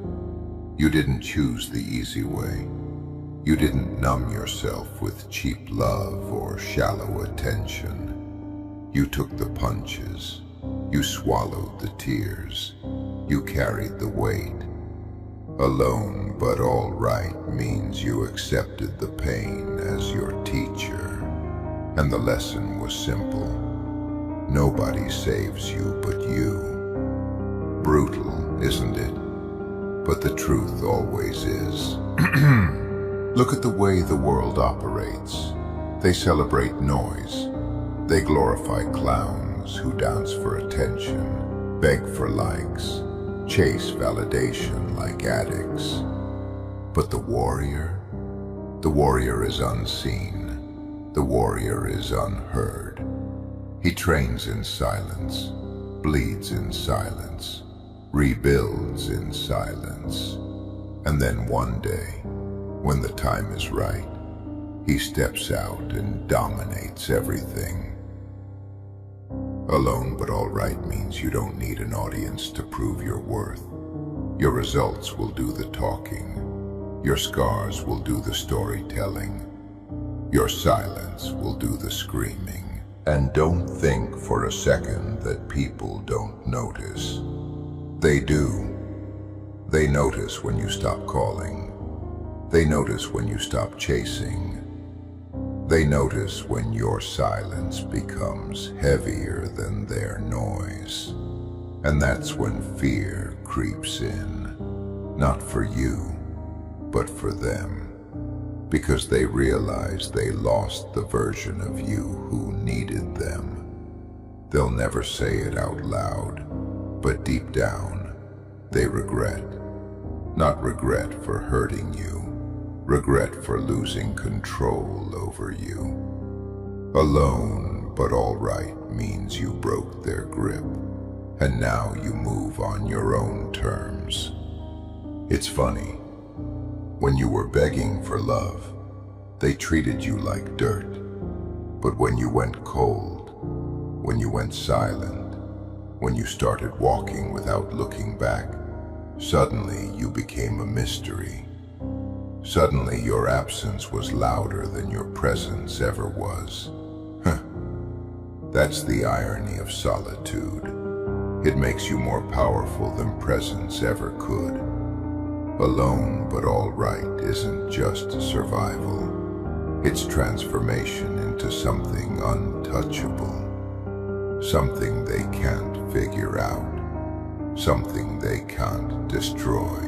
You didn't choose the easy way. You didn't numb yourself with cheap love or shallow attention. You took the punches, you swallowed the tears, you carried the weight. Alone but all right means you accepted the pain as your teacher. And the lesson was simple. Nobody saves you but you. Brutal, isn't it? But the truth always is. Look at the way the world operates. They celebrate noise. They glorify clowns who dance for attention, beg for likes, chase validation like addicts. But the warrior is unseen. The warrior is unheard. He trains in silence, bleeds in silence, rebuilds in silence. And then one day, when the time is right, he steps out and dominates everything. Alone but all right means you don't need an audience to prove your worth. Your results will do the talking. Your scars will do the storytelling. Your silence will do the screaming. And don't think for a second that people don't notice. They do. They notice when you stop calling. They notice when you stop chasing. They notice when your silence becomes heavier than their noise. And that's when fear creeps in, not for you, but for them. Because they realize they lost the version of you who needed them. They'll never say it out loud, But deep down, they regret. Not regret for hurting you, regret for losing control over you. Alone, but all right means you broke their grip, and now you move on your own terms. It's funny. When you were begging for love, they treated you like dirt. But when you went cold, when you went silent, when you started walking without looking back, suddenly you became a mystery. Suddenly your absence was louder than your presence ever was. That's the irony of solitude. It makes you more powerful than presence ever could. Alone but all right isn't just survival. It's transformation into something untouchable. Something they can't figure out. Something they can't destroy.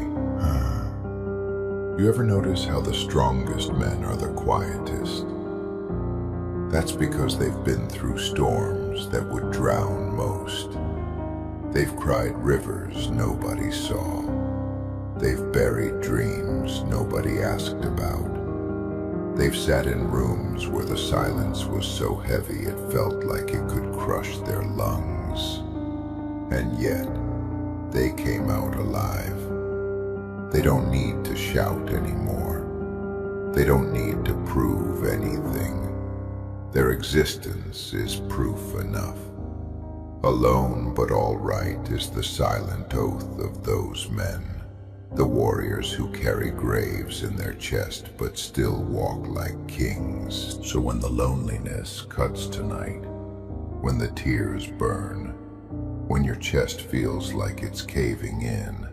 You ever notice how the strongest men are the quietest? That's because they've been through storms that would drown most. They've cried rivers nobody saw. They've buried dreams nobody asked about. They've sat in rooms where the silence was so heavy it felt like it could crush their lungs. And yet, they came out alive. They don't need to shout anymore. They don't need to prove anything. Their existence is proof enough. Alone but all right is the silent oath of those men. The warriors who carry graves in their chest but still walk like kings. So when the loneliness cuts tonight, when the tears burn, when your chest feels like it's caving in,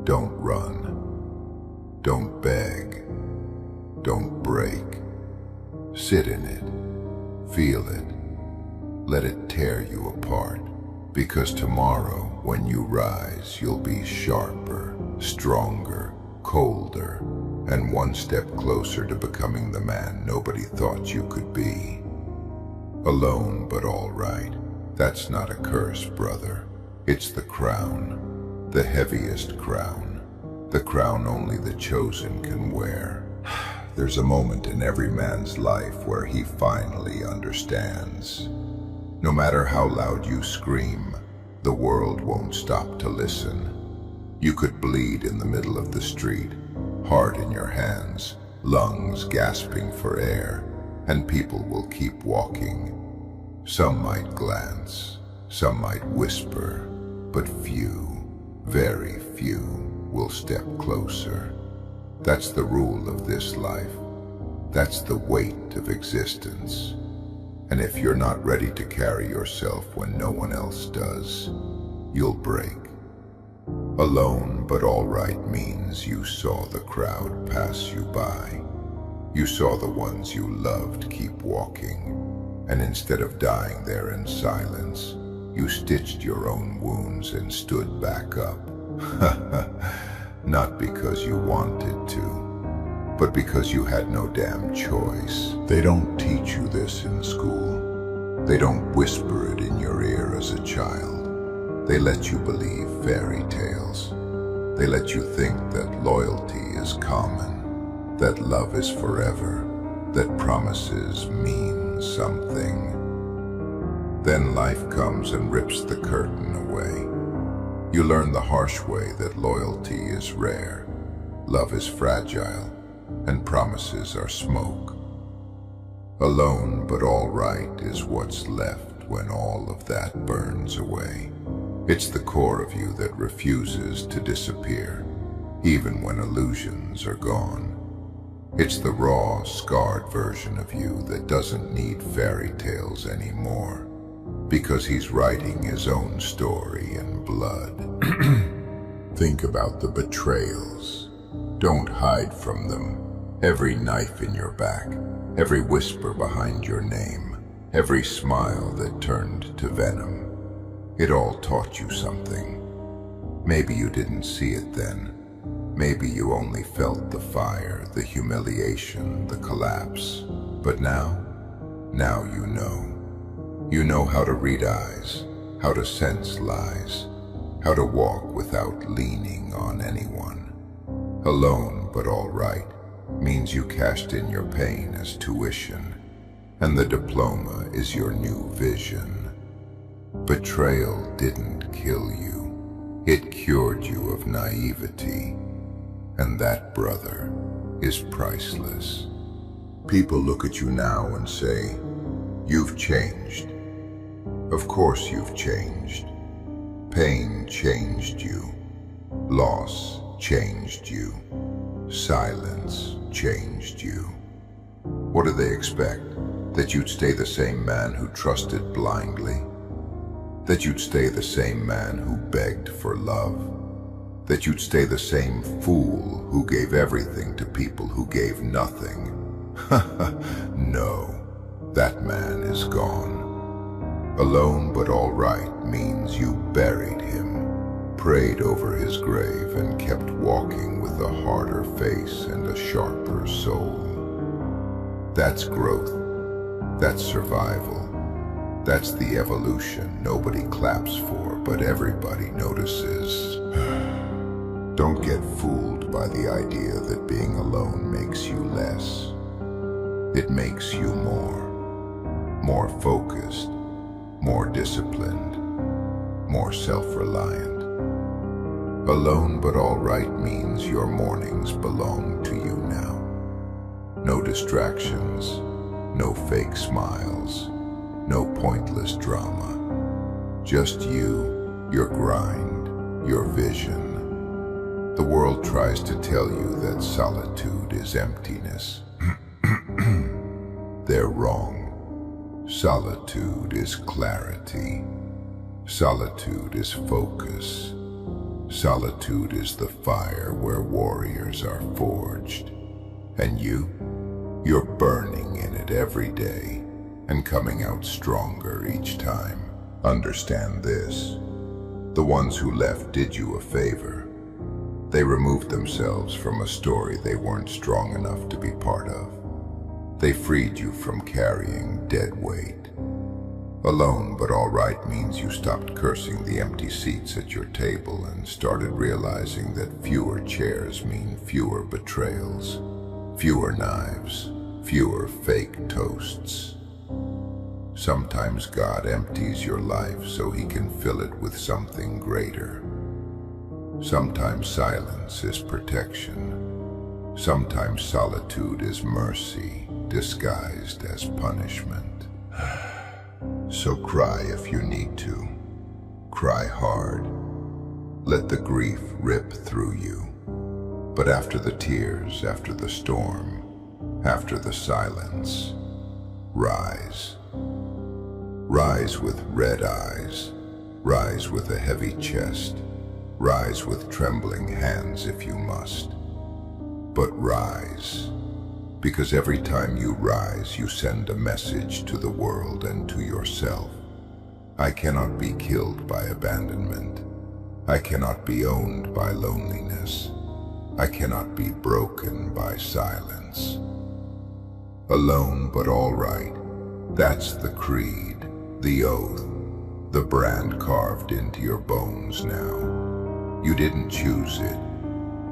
don't run, don't beg, don't break. Sit in it, feel it, let it tear you apart. Because tomorrow, when you rise, you'll be sharper, stronger, colder, and one step closer to becoming the man nobody thought you could be. Alone but all right. That's not a curse, brother. It's the crown, the heaviest crown, the crown only the chosen can wear. There's a moment in every man's life where he finally understands. No matter how loud you scream, the world won't stop to listen. You could bleed in the middle of the street, heart in your hands, lungs gasping for air, and people will keep walking. Some might glance, some might whisper, but few, very few, will step closer. That's the rule of this life. That's the weight of existence. And if you're not ready to carry yourself when no one else does, you'll break. Alone but all right means you saw the crowd pass you by. You saw the ones you loved keep walking. And instead of dying there in silence, you stitched your own wounds and stood back up. Not because you wanted to, but because you had no damn choice. They don't teach you this in school. They don't whisper it in your ear as a child. They let you believe fairy tales. They let you think that loyalty is common, that love is forever, that promises mean something. Then life comes and rips the curtain away. You learn the harsh way that loyalty is rare, love is fragile, and promises are smoke. Alone but all right is what's left when all of that burns away. It's the core of you that refuses to disappear, even when illusions are gone. It's the raw, scarred version of you that doesn't need fairy tales anymore, because he's writing his own story in blood. Think about the betrayals. Don't hide from them. Every knife in your back, every whisper behind your name, every smile that turned to venom. It all taught you something. Maybe you didn't see it then. Maybe you only felt the fire, the humiliation, the collapse. But now you know. You know how to read eyes, how to sense lies, how to walk without leaning on anyone. Alone but all right means you cashed in your pain as tuition, and the diploma is your new vision. Betrayal didn't kill you, it cured you of naivety, and that, brother, is priceless. People look at you now and say, "You've changed." Of course you've changed. Pain changed you. Loss changed you. Silence changed you. What do they expect? That you'd stay the same man who trusted blindly? That you'd stay the same man who begged for love? That you'd stay the same fool who gave everything to people who gave nothing? No, that man is gone. Alone but all right means you buried him, prayed over his grave, and kept walking with a harder face and a sharper soul. That's growth. That's survival. That's the evolution nobody claps for, but everybody notices. Don't get fooled by the idea that being alone makes you less. It makes you more focused, more disciplined, more self-reliant. Alone but all right means your mornings belong to you now. No distractions, no fake smiles, no pointless drama. Just you, your grind, your vision. The world tries to tell you that solitude is emptiness. They're wrong. Solitude is clarity. Solitude is focus. Solitude is the fire where warriors are forged. And you're burning in it every day and coming out stronger each time. Understand this. The ones who left did you a favor. They removed themselves from a story they weren't strong enough to be part of. They freed you from carrying dead weight. Alone but all right means you stopped cursing the empty seats at your table and started realizing that fewer chairs mean fewer betrayals, fewer knives, fewer fake toasts. Sometimes God empties your life so he can fill it with something greater. Sometimes silence is protection. Sometimes solitude is mercy, disguised as punishment. So cry if you need to. Cry hard. Let the grief rip through you. But after the tears, after the storm, after the silence, rise. Rise with red eyes. Rise with a heavy chest. Rise with trembling hands if you must. But rise, because every time you rise, you send a message to the world and to yourself. I cannot be killed by abandonment. I cannot be owned by loneliness. I cannot be broken by silence. Alone but all right, that's the creed, the oath, the brand carved into your bones now. You didn't choose it,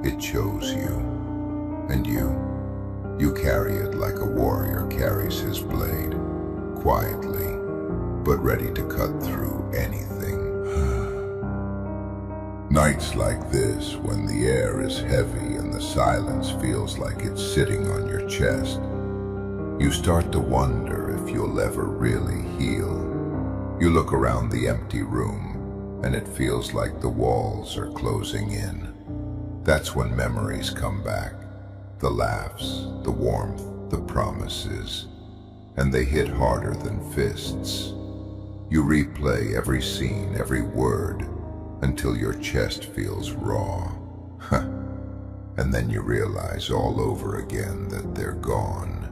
it chose you. And you carry it like a warrior carries his blade, quietly, but ready to cut through anything. Nights like this, when the air is heavy and the silence feels like it's sitting on your chest, you start to wonder if you'll ever really heal. You look around the empty room, and it feels like the walls are closing in. That's when memories come back. The laughs, the warmth, the promises, and they hit harder than fists. You replay every scene, every word, until your chest feels raw. And then you realize all over again that they're gone.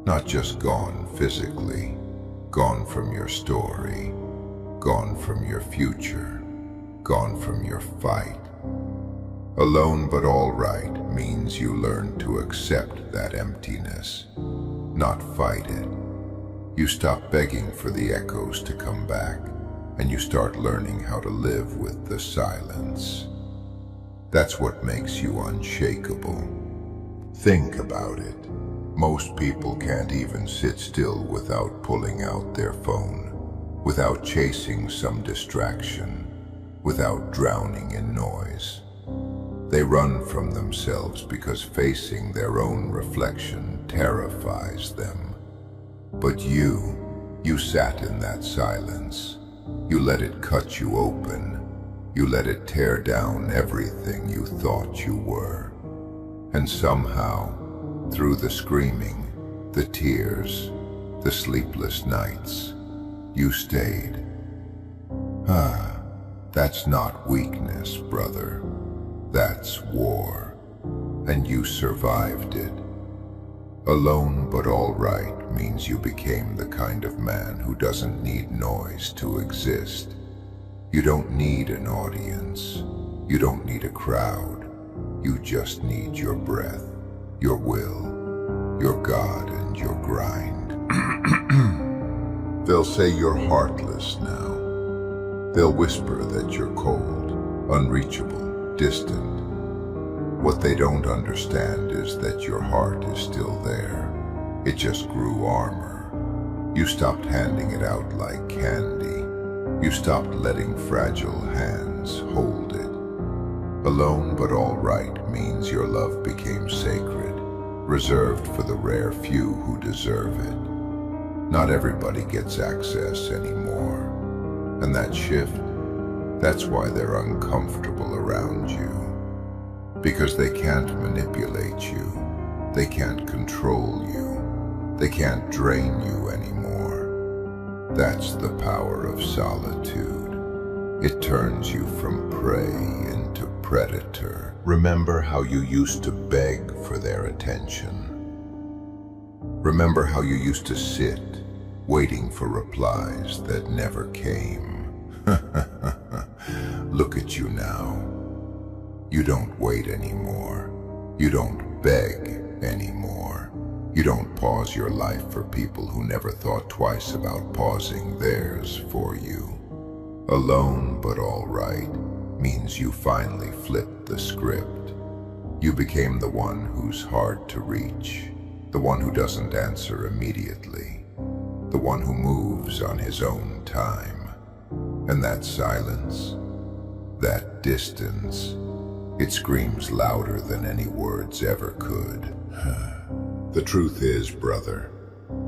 Not just gone physically, gone from your story, gone from your future, gone from your fight. Alone but all right means you learn to accept that emptiness, not fight it. You stop begging for the echoes to come back, and you start learning how to live with the silence. That's what makes you unshakable. Think about it. Most people can't even sit still without pulling out their phone, without chasing some distraction, without drowning in noise. They run from themselves because facing their own reflection terrifies them. But you sat in that silence. You let it cut you open. You let it tear down everything you thought you were. And somehow, through the screaming, the tears, the sleepless nights, you stayed. That's not weakness, brother. That's war. And you survived it. Alone but all right means you became the kind of man who doesn't need noise to exist. You don't need an audience. You don't need a crowd. You just need your breath, your will, your God, and your grind. They'll say you're heartless now. They'll whisper that you're cold, unreachable, distant. What they don't understand is that your heart is still there. It just grew armor. You stopped handing it out like candy. You stopped letting fragile hands hold it. Alone but all right means your love became sacred, reserved for the rare few who deserve it. Not everybody gets access anymore. And that shift, that's why they're uncomfortable around you. Because they can't manipulate you. They can't control you. They can't drain you anymore. That's the power of solitude. It turns you from prey into predator. Remember how you used to beg for their attention. Remember how you used to sit, waiting for replies that never came. Look at you now. You don't wait anymore. You don't beg anymore. You don't pause your life for people who never thought twice about pausing theirs for you. Alone but all right means you finally flipped the script. You became the one who's hard to reach, the one who doesn't answer immediately, the one who moves on his own time. And that silence, that distance, it screams louder than any words ever could. The truth is, brother,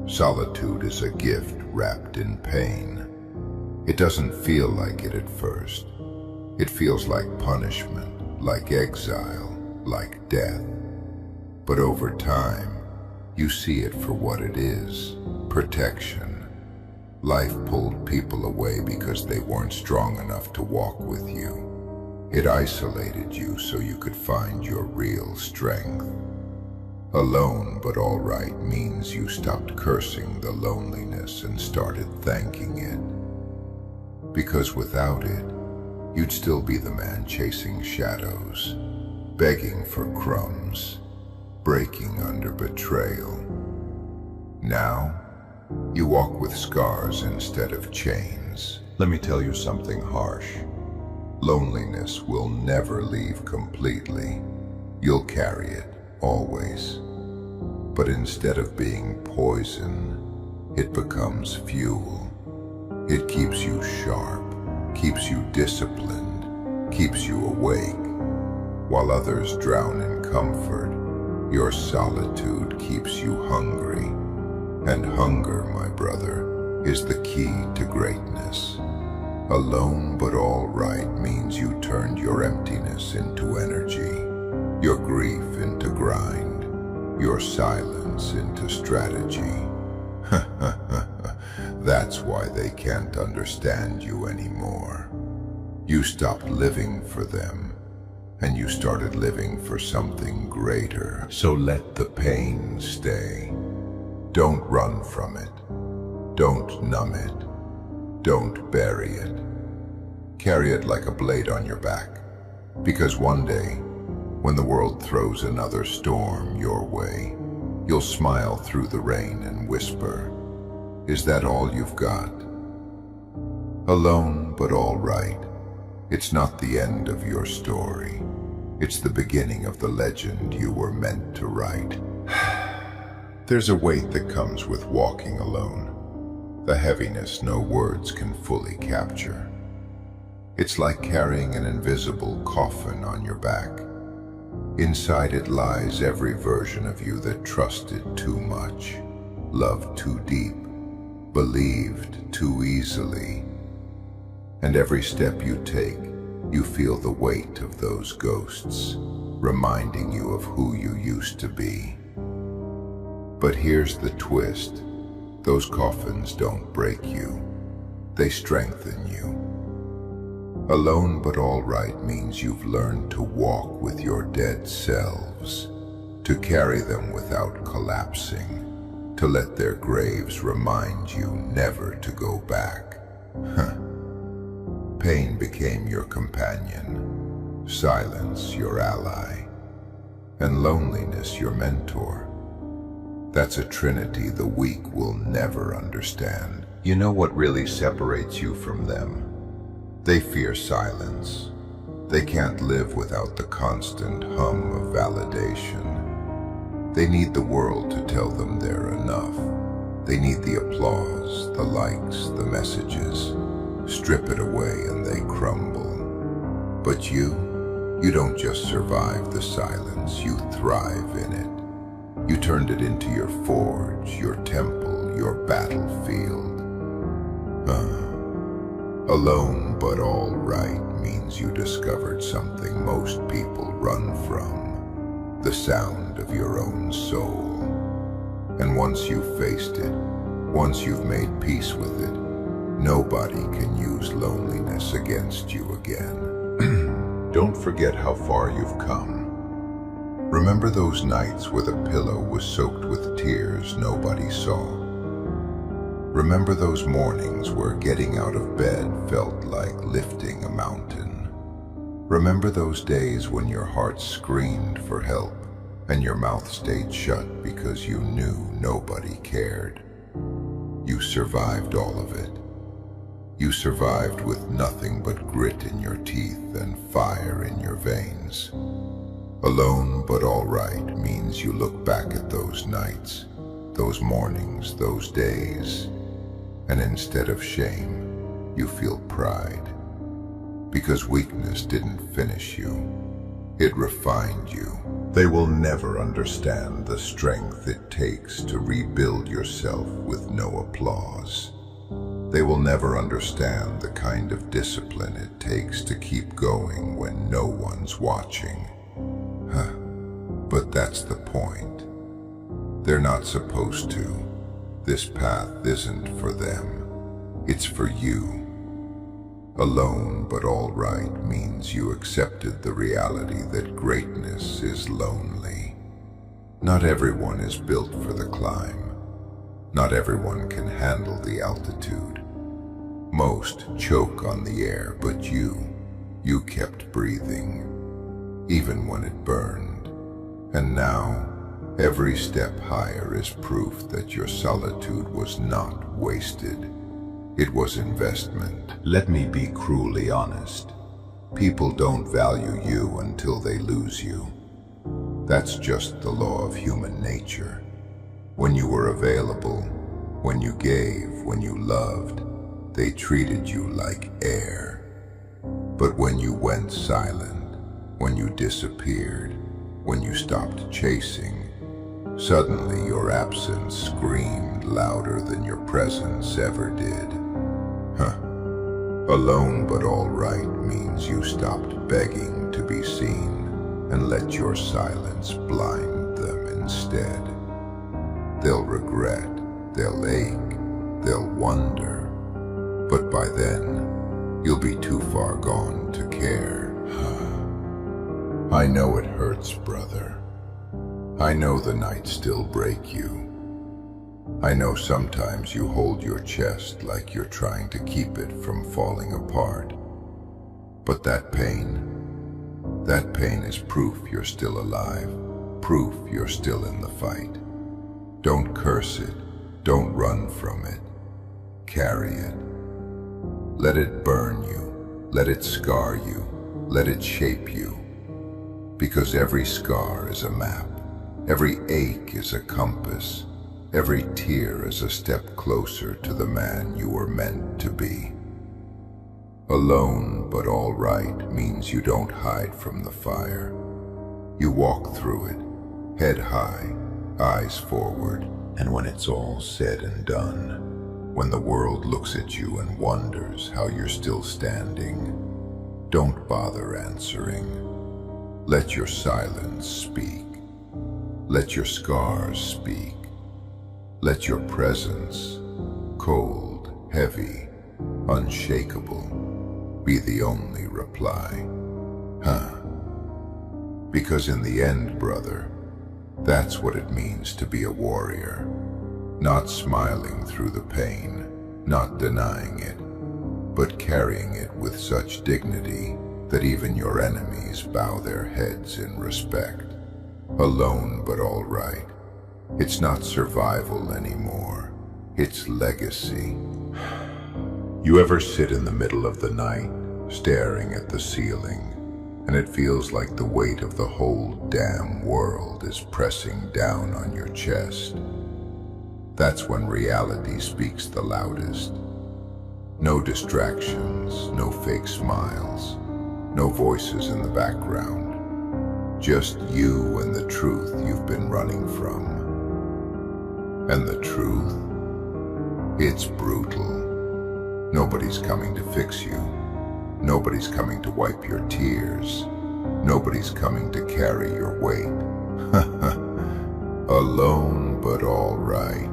solitude is a gift wrapped in pain. It doesn't feel like it at first. It feels like punishment, like exile, like death. But over time, you see it for what it is, protection. Life pulled people away because they weren't strong enough to walk with you. It isolated you so you could find your real strength. Alone but all right means you stopped cursing the loneliness and started thanking it. Because without it, you'd still be the man chasing shadows, begging for crumbs, breaking under betrayal. Now, you walk with scars instead of chains. Let me tell you something harsh. Loneliness will never leave completely. You'll carry it, always. But instead of being poison, it becomes fuel. It keeps you sharp, keeps you disciplined, keeps you awake. While others drown in comfort, your solitude keeps you hungry. And hunger, my brother, is the key to greatness. Alone but all right means you turned your emptiness into energy, your grief into grind, your silence into strategy. That's why they can't understand you anymore. You stopped living for them, and you started living for something greater. So let the pain stay. Don't run from it. Don't numb it. Don't bury it. Carry it like a blade on your back. Because one day, when the world throws another storm your way, you'll smile through the rain and whisper, "Is that all you've got?" Alone Alone but all right. It's not the end of your story. It's the beginning of the legend you were meant to write. There's a weight that comes with walking alone, the heaviness no words can fully capture. It's like carrying an invisible coffin on your back. Inside it lies every version of you that trusted too much, loved too deep, believed too easily. And every step you take, you feel the weight of those ghosts, reminding you of who you used to be. But here's the twist. Those coffins don't break you. They strengthen you. Alone but all right means you've learned to walk with your dead selves, to carry them without collapsing, to let their graves remind you never to go back. Pain became your companion, silence your ally, and loneliness your mentor. That's a trinity the weak will never understand. You know what really separates you from them? They fear silence. They can't live without the constant hum of validation. They need the world to tell them they're enough. They need the applause, the likes, the messages. Strip it away and they crumble. But you don't just survive the silence, you thrive in it. You turned it into your forge, your temple, your battlefield. Alone but all right means you discovered something most people run from, the sound of your own soul. And once you've faced it, once you've made peace with it, nobody can use loneliness against you again. Don't forget how far you've come. Remember those nights where the pillow was soaked with tears nobody saw. Remember those mornings where getting out of bed felt like lifting a mountain. Remember those days when your heart screamed for help and your mouth stayed shut because you knew nobody cared. You survived all of it. You survived with nothing but grit in your teeth and fire in your veins. Alone but all right means you look back at those nights, those mornings, those days, and instead of shame, you feel pride. Because weakness didn't finish you, it refined you. They will never understand the strength it takes to rebuild yourself with no applause. They will never understand the kind of discipline it takes to keep going when no one's watching. But that's the point. They're not supposed to. This path isn't for them. It's for you. Alone but all right means you accepted the reality that greatness is lonely. Not everyone is built for the climb. Not everyone can handle the altitude. Most choke on the air, but you kept breathing, even when it burned. And now, every step higher is proof that your solitude was not wasted. It was investment. Let me be cruelly honest. People don't value you until they lose you. That's just the law of human nature. When you were available, when you gave, when you loved, they treated you like air. But when you went silent, when you disappeared, when you stopped chasing, suddenly your absence screamed louder than your presence ever did. Alone but all right means you stopped begging to be seen and let your silence blind them instead. They'll regret, they'll ache, they'll wonder, but by then, you'll be too far gone to care. I know it hurts, brother. I know the nights still break you. I know sometimes you hold your chest like you're trying to keep it from falling apart. But that pain is proof you're still alive, proof you're still in the fight. Don't curse it, don't run from it, carry it. Let it burn you, let it scar you, let it shape you. Because every scar is a map, every ache is a compass, every tear is a step closer to the man you were meant to be. Alone but all right means you don't hide from the fire. You walk through it, head high, eyes forward, and when it's all said and done, when the world looks at you and wonders how you're still standing, don't bother answering. Let your silence speak. Let your scars speak. Let your presence, cold, heavy, unshakable, be the only reply. Because in the end, brother, that's what it means to be a warrior. Not smiling through the pain, not denying it, but carrying it with such dignity that even your enemies bow their heads in respect. Alone but all right. It's not survival anymore. It's legacy. You ever sit in the middle of the night, staring at the ceiling, and it feels like the weight of the whole damn world is pressing down on your chest? That's when reality speaks the loudest. No distractions, no fake smiles, no voices in the background. Just you and the truth you've been running from. And the truth? It's brutal. Nobody's coming to fix you. Nobody's coming to wipe your tears. Nobody's coming to carry your weight. Alone but all right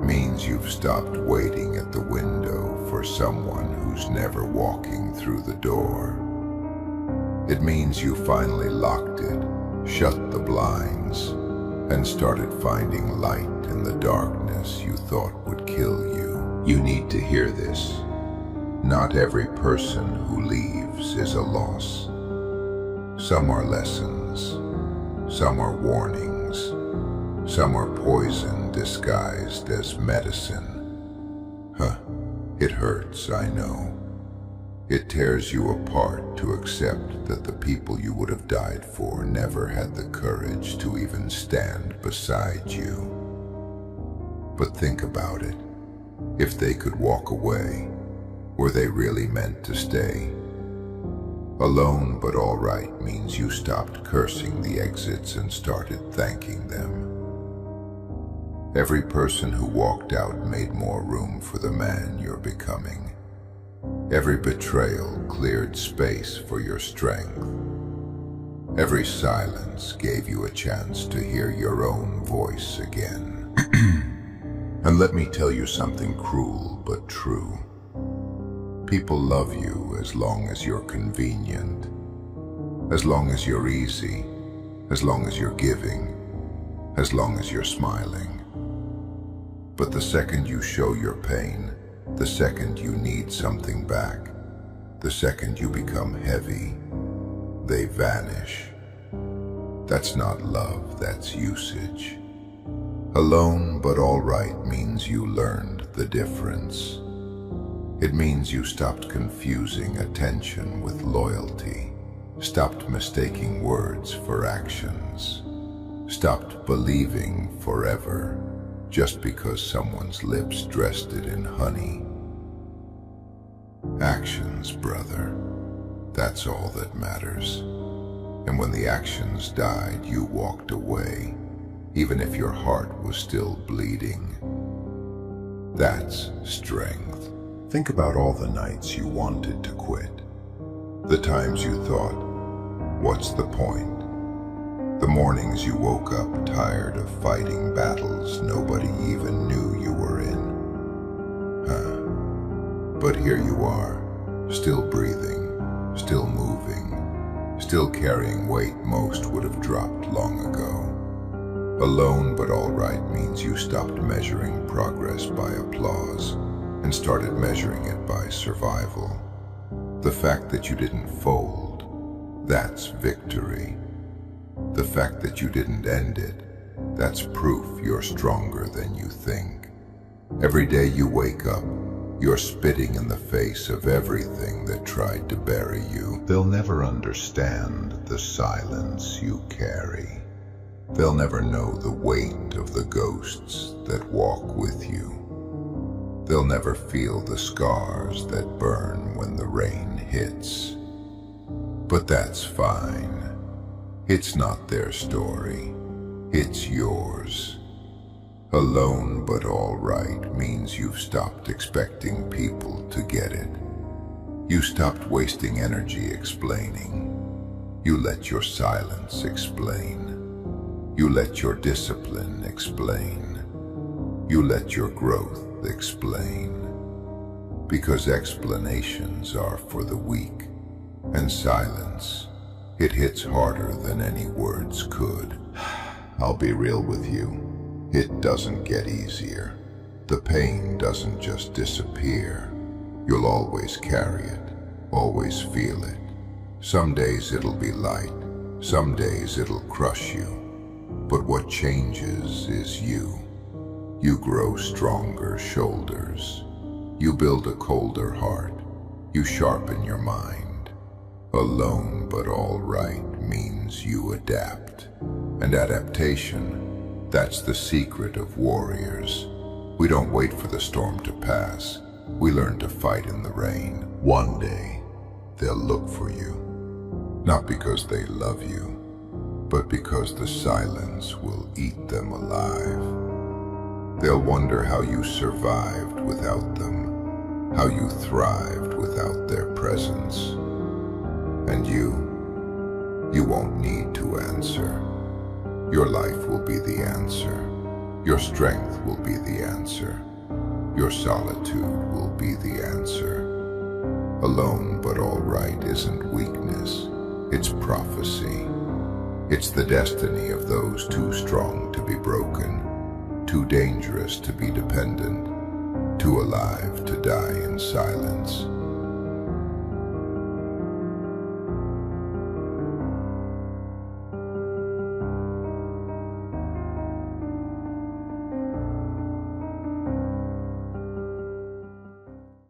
means you've stopped waiting at the window for someone who's never walking through the door. It means you finally locked it, shut the blinds, and started finding light in the darkness you thought would kill you. You need to hear this. Not every person who leaves is a loss. Some are lessons, some are warnings, some are poison disguised as medicine. It hurts, I know. It tears you apart to accept that the people you would have died for never had the courage to even stand beside you. But think about it. If they could walk away, were they really meant to stay? Alone but all right means you stopped cursing the exits and started thanking them. Every person who walked out made more room for the man you're becoming. Every betrayal cleared space for your strength. Every silence gave you a chance to hear your own voice again. And let me tell you something cruel but true. People love you as long as you're convenient, as long as you're easy, as long as you're giving, as long as you're smiling. But the second you show your pain, the second you need something back, the second you become heavy, they vanish. That's not love, that's usage. Alone but all right means you learned the difference. It means you stopped confusing attention with loyalty, stopped mistaking words for actions, stopped believing forever just because someone's lips dressed it in honey. Actions, brother, that's all that matters. And when the actions died, you walked away, even if your heart was still bleeding. That's strength. Think about all the nights you wanted to quit. The times you thought, what's the point? The mornings you woke up tired of fighting battles nobody even knew you were in. But here you are, still breathing, still moving, still carrying weight most would have dropped long ago. Alone but all right means you stopped measuring progress by applause and started measuring it by survival. The fact that you didn't fold, that's victory. The fact that you didn't end it, that's proof you're stronger than you think. Every day you wake up, You're spitting in the face of everything that tried to bury you. They'll never understand the silence you carry. They'll never know the weight of the ghosts that walk with you. They'll never feel the scars that burn when the rain hits. But that's fine. It's not their story. It's yours. Alone but all right means you've stopped expecting people to get it. You stopped wasting energy explaining. You let your silence explain. You let your discipline explain. You let your growth explain. Because explanations are for the weak, and silence, it hits harder than any words could. I'll be real with you. It doesn't get easier. The pain doesn't just disappear. You'll always carry it, always feel it. Some days it'll be light, some days it'll crush you. But what changes is you. You grow stronger shoulders. You build a colder heart. You sharpen your mind. Alone but all right means you adapt. And adaptation, that's the secret of warriors. We don't wait for the storm to pass. We learn to fight in the rain. One day, they'll look for you. Not because they love you, but because the silence will eat them alive. They'll wonder how you survived without them, how you thrived without their presence. And you won't need to answer. Your life will be the answer. Your strength will be the answer. Your solitude will be the answer. Alone but all right isn't weakness, it's prophecy. It's the destiny of those too strong to be broken, too dangerous to be dependent, too alive to die in silence.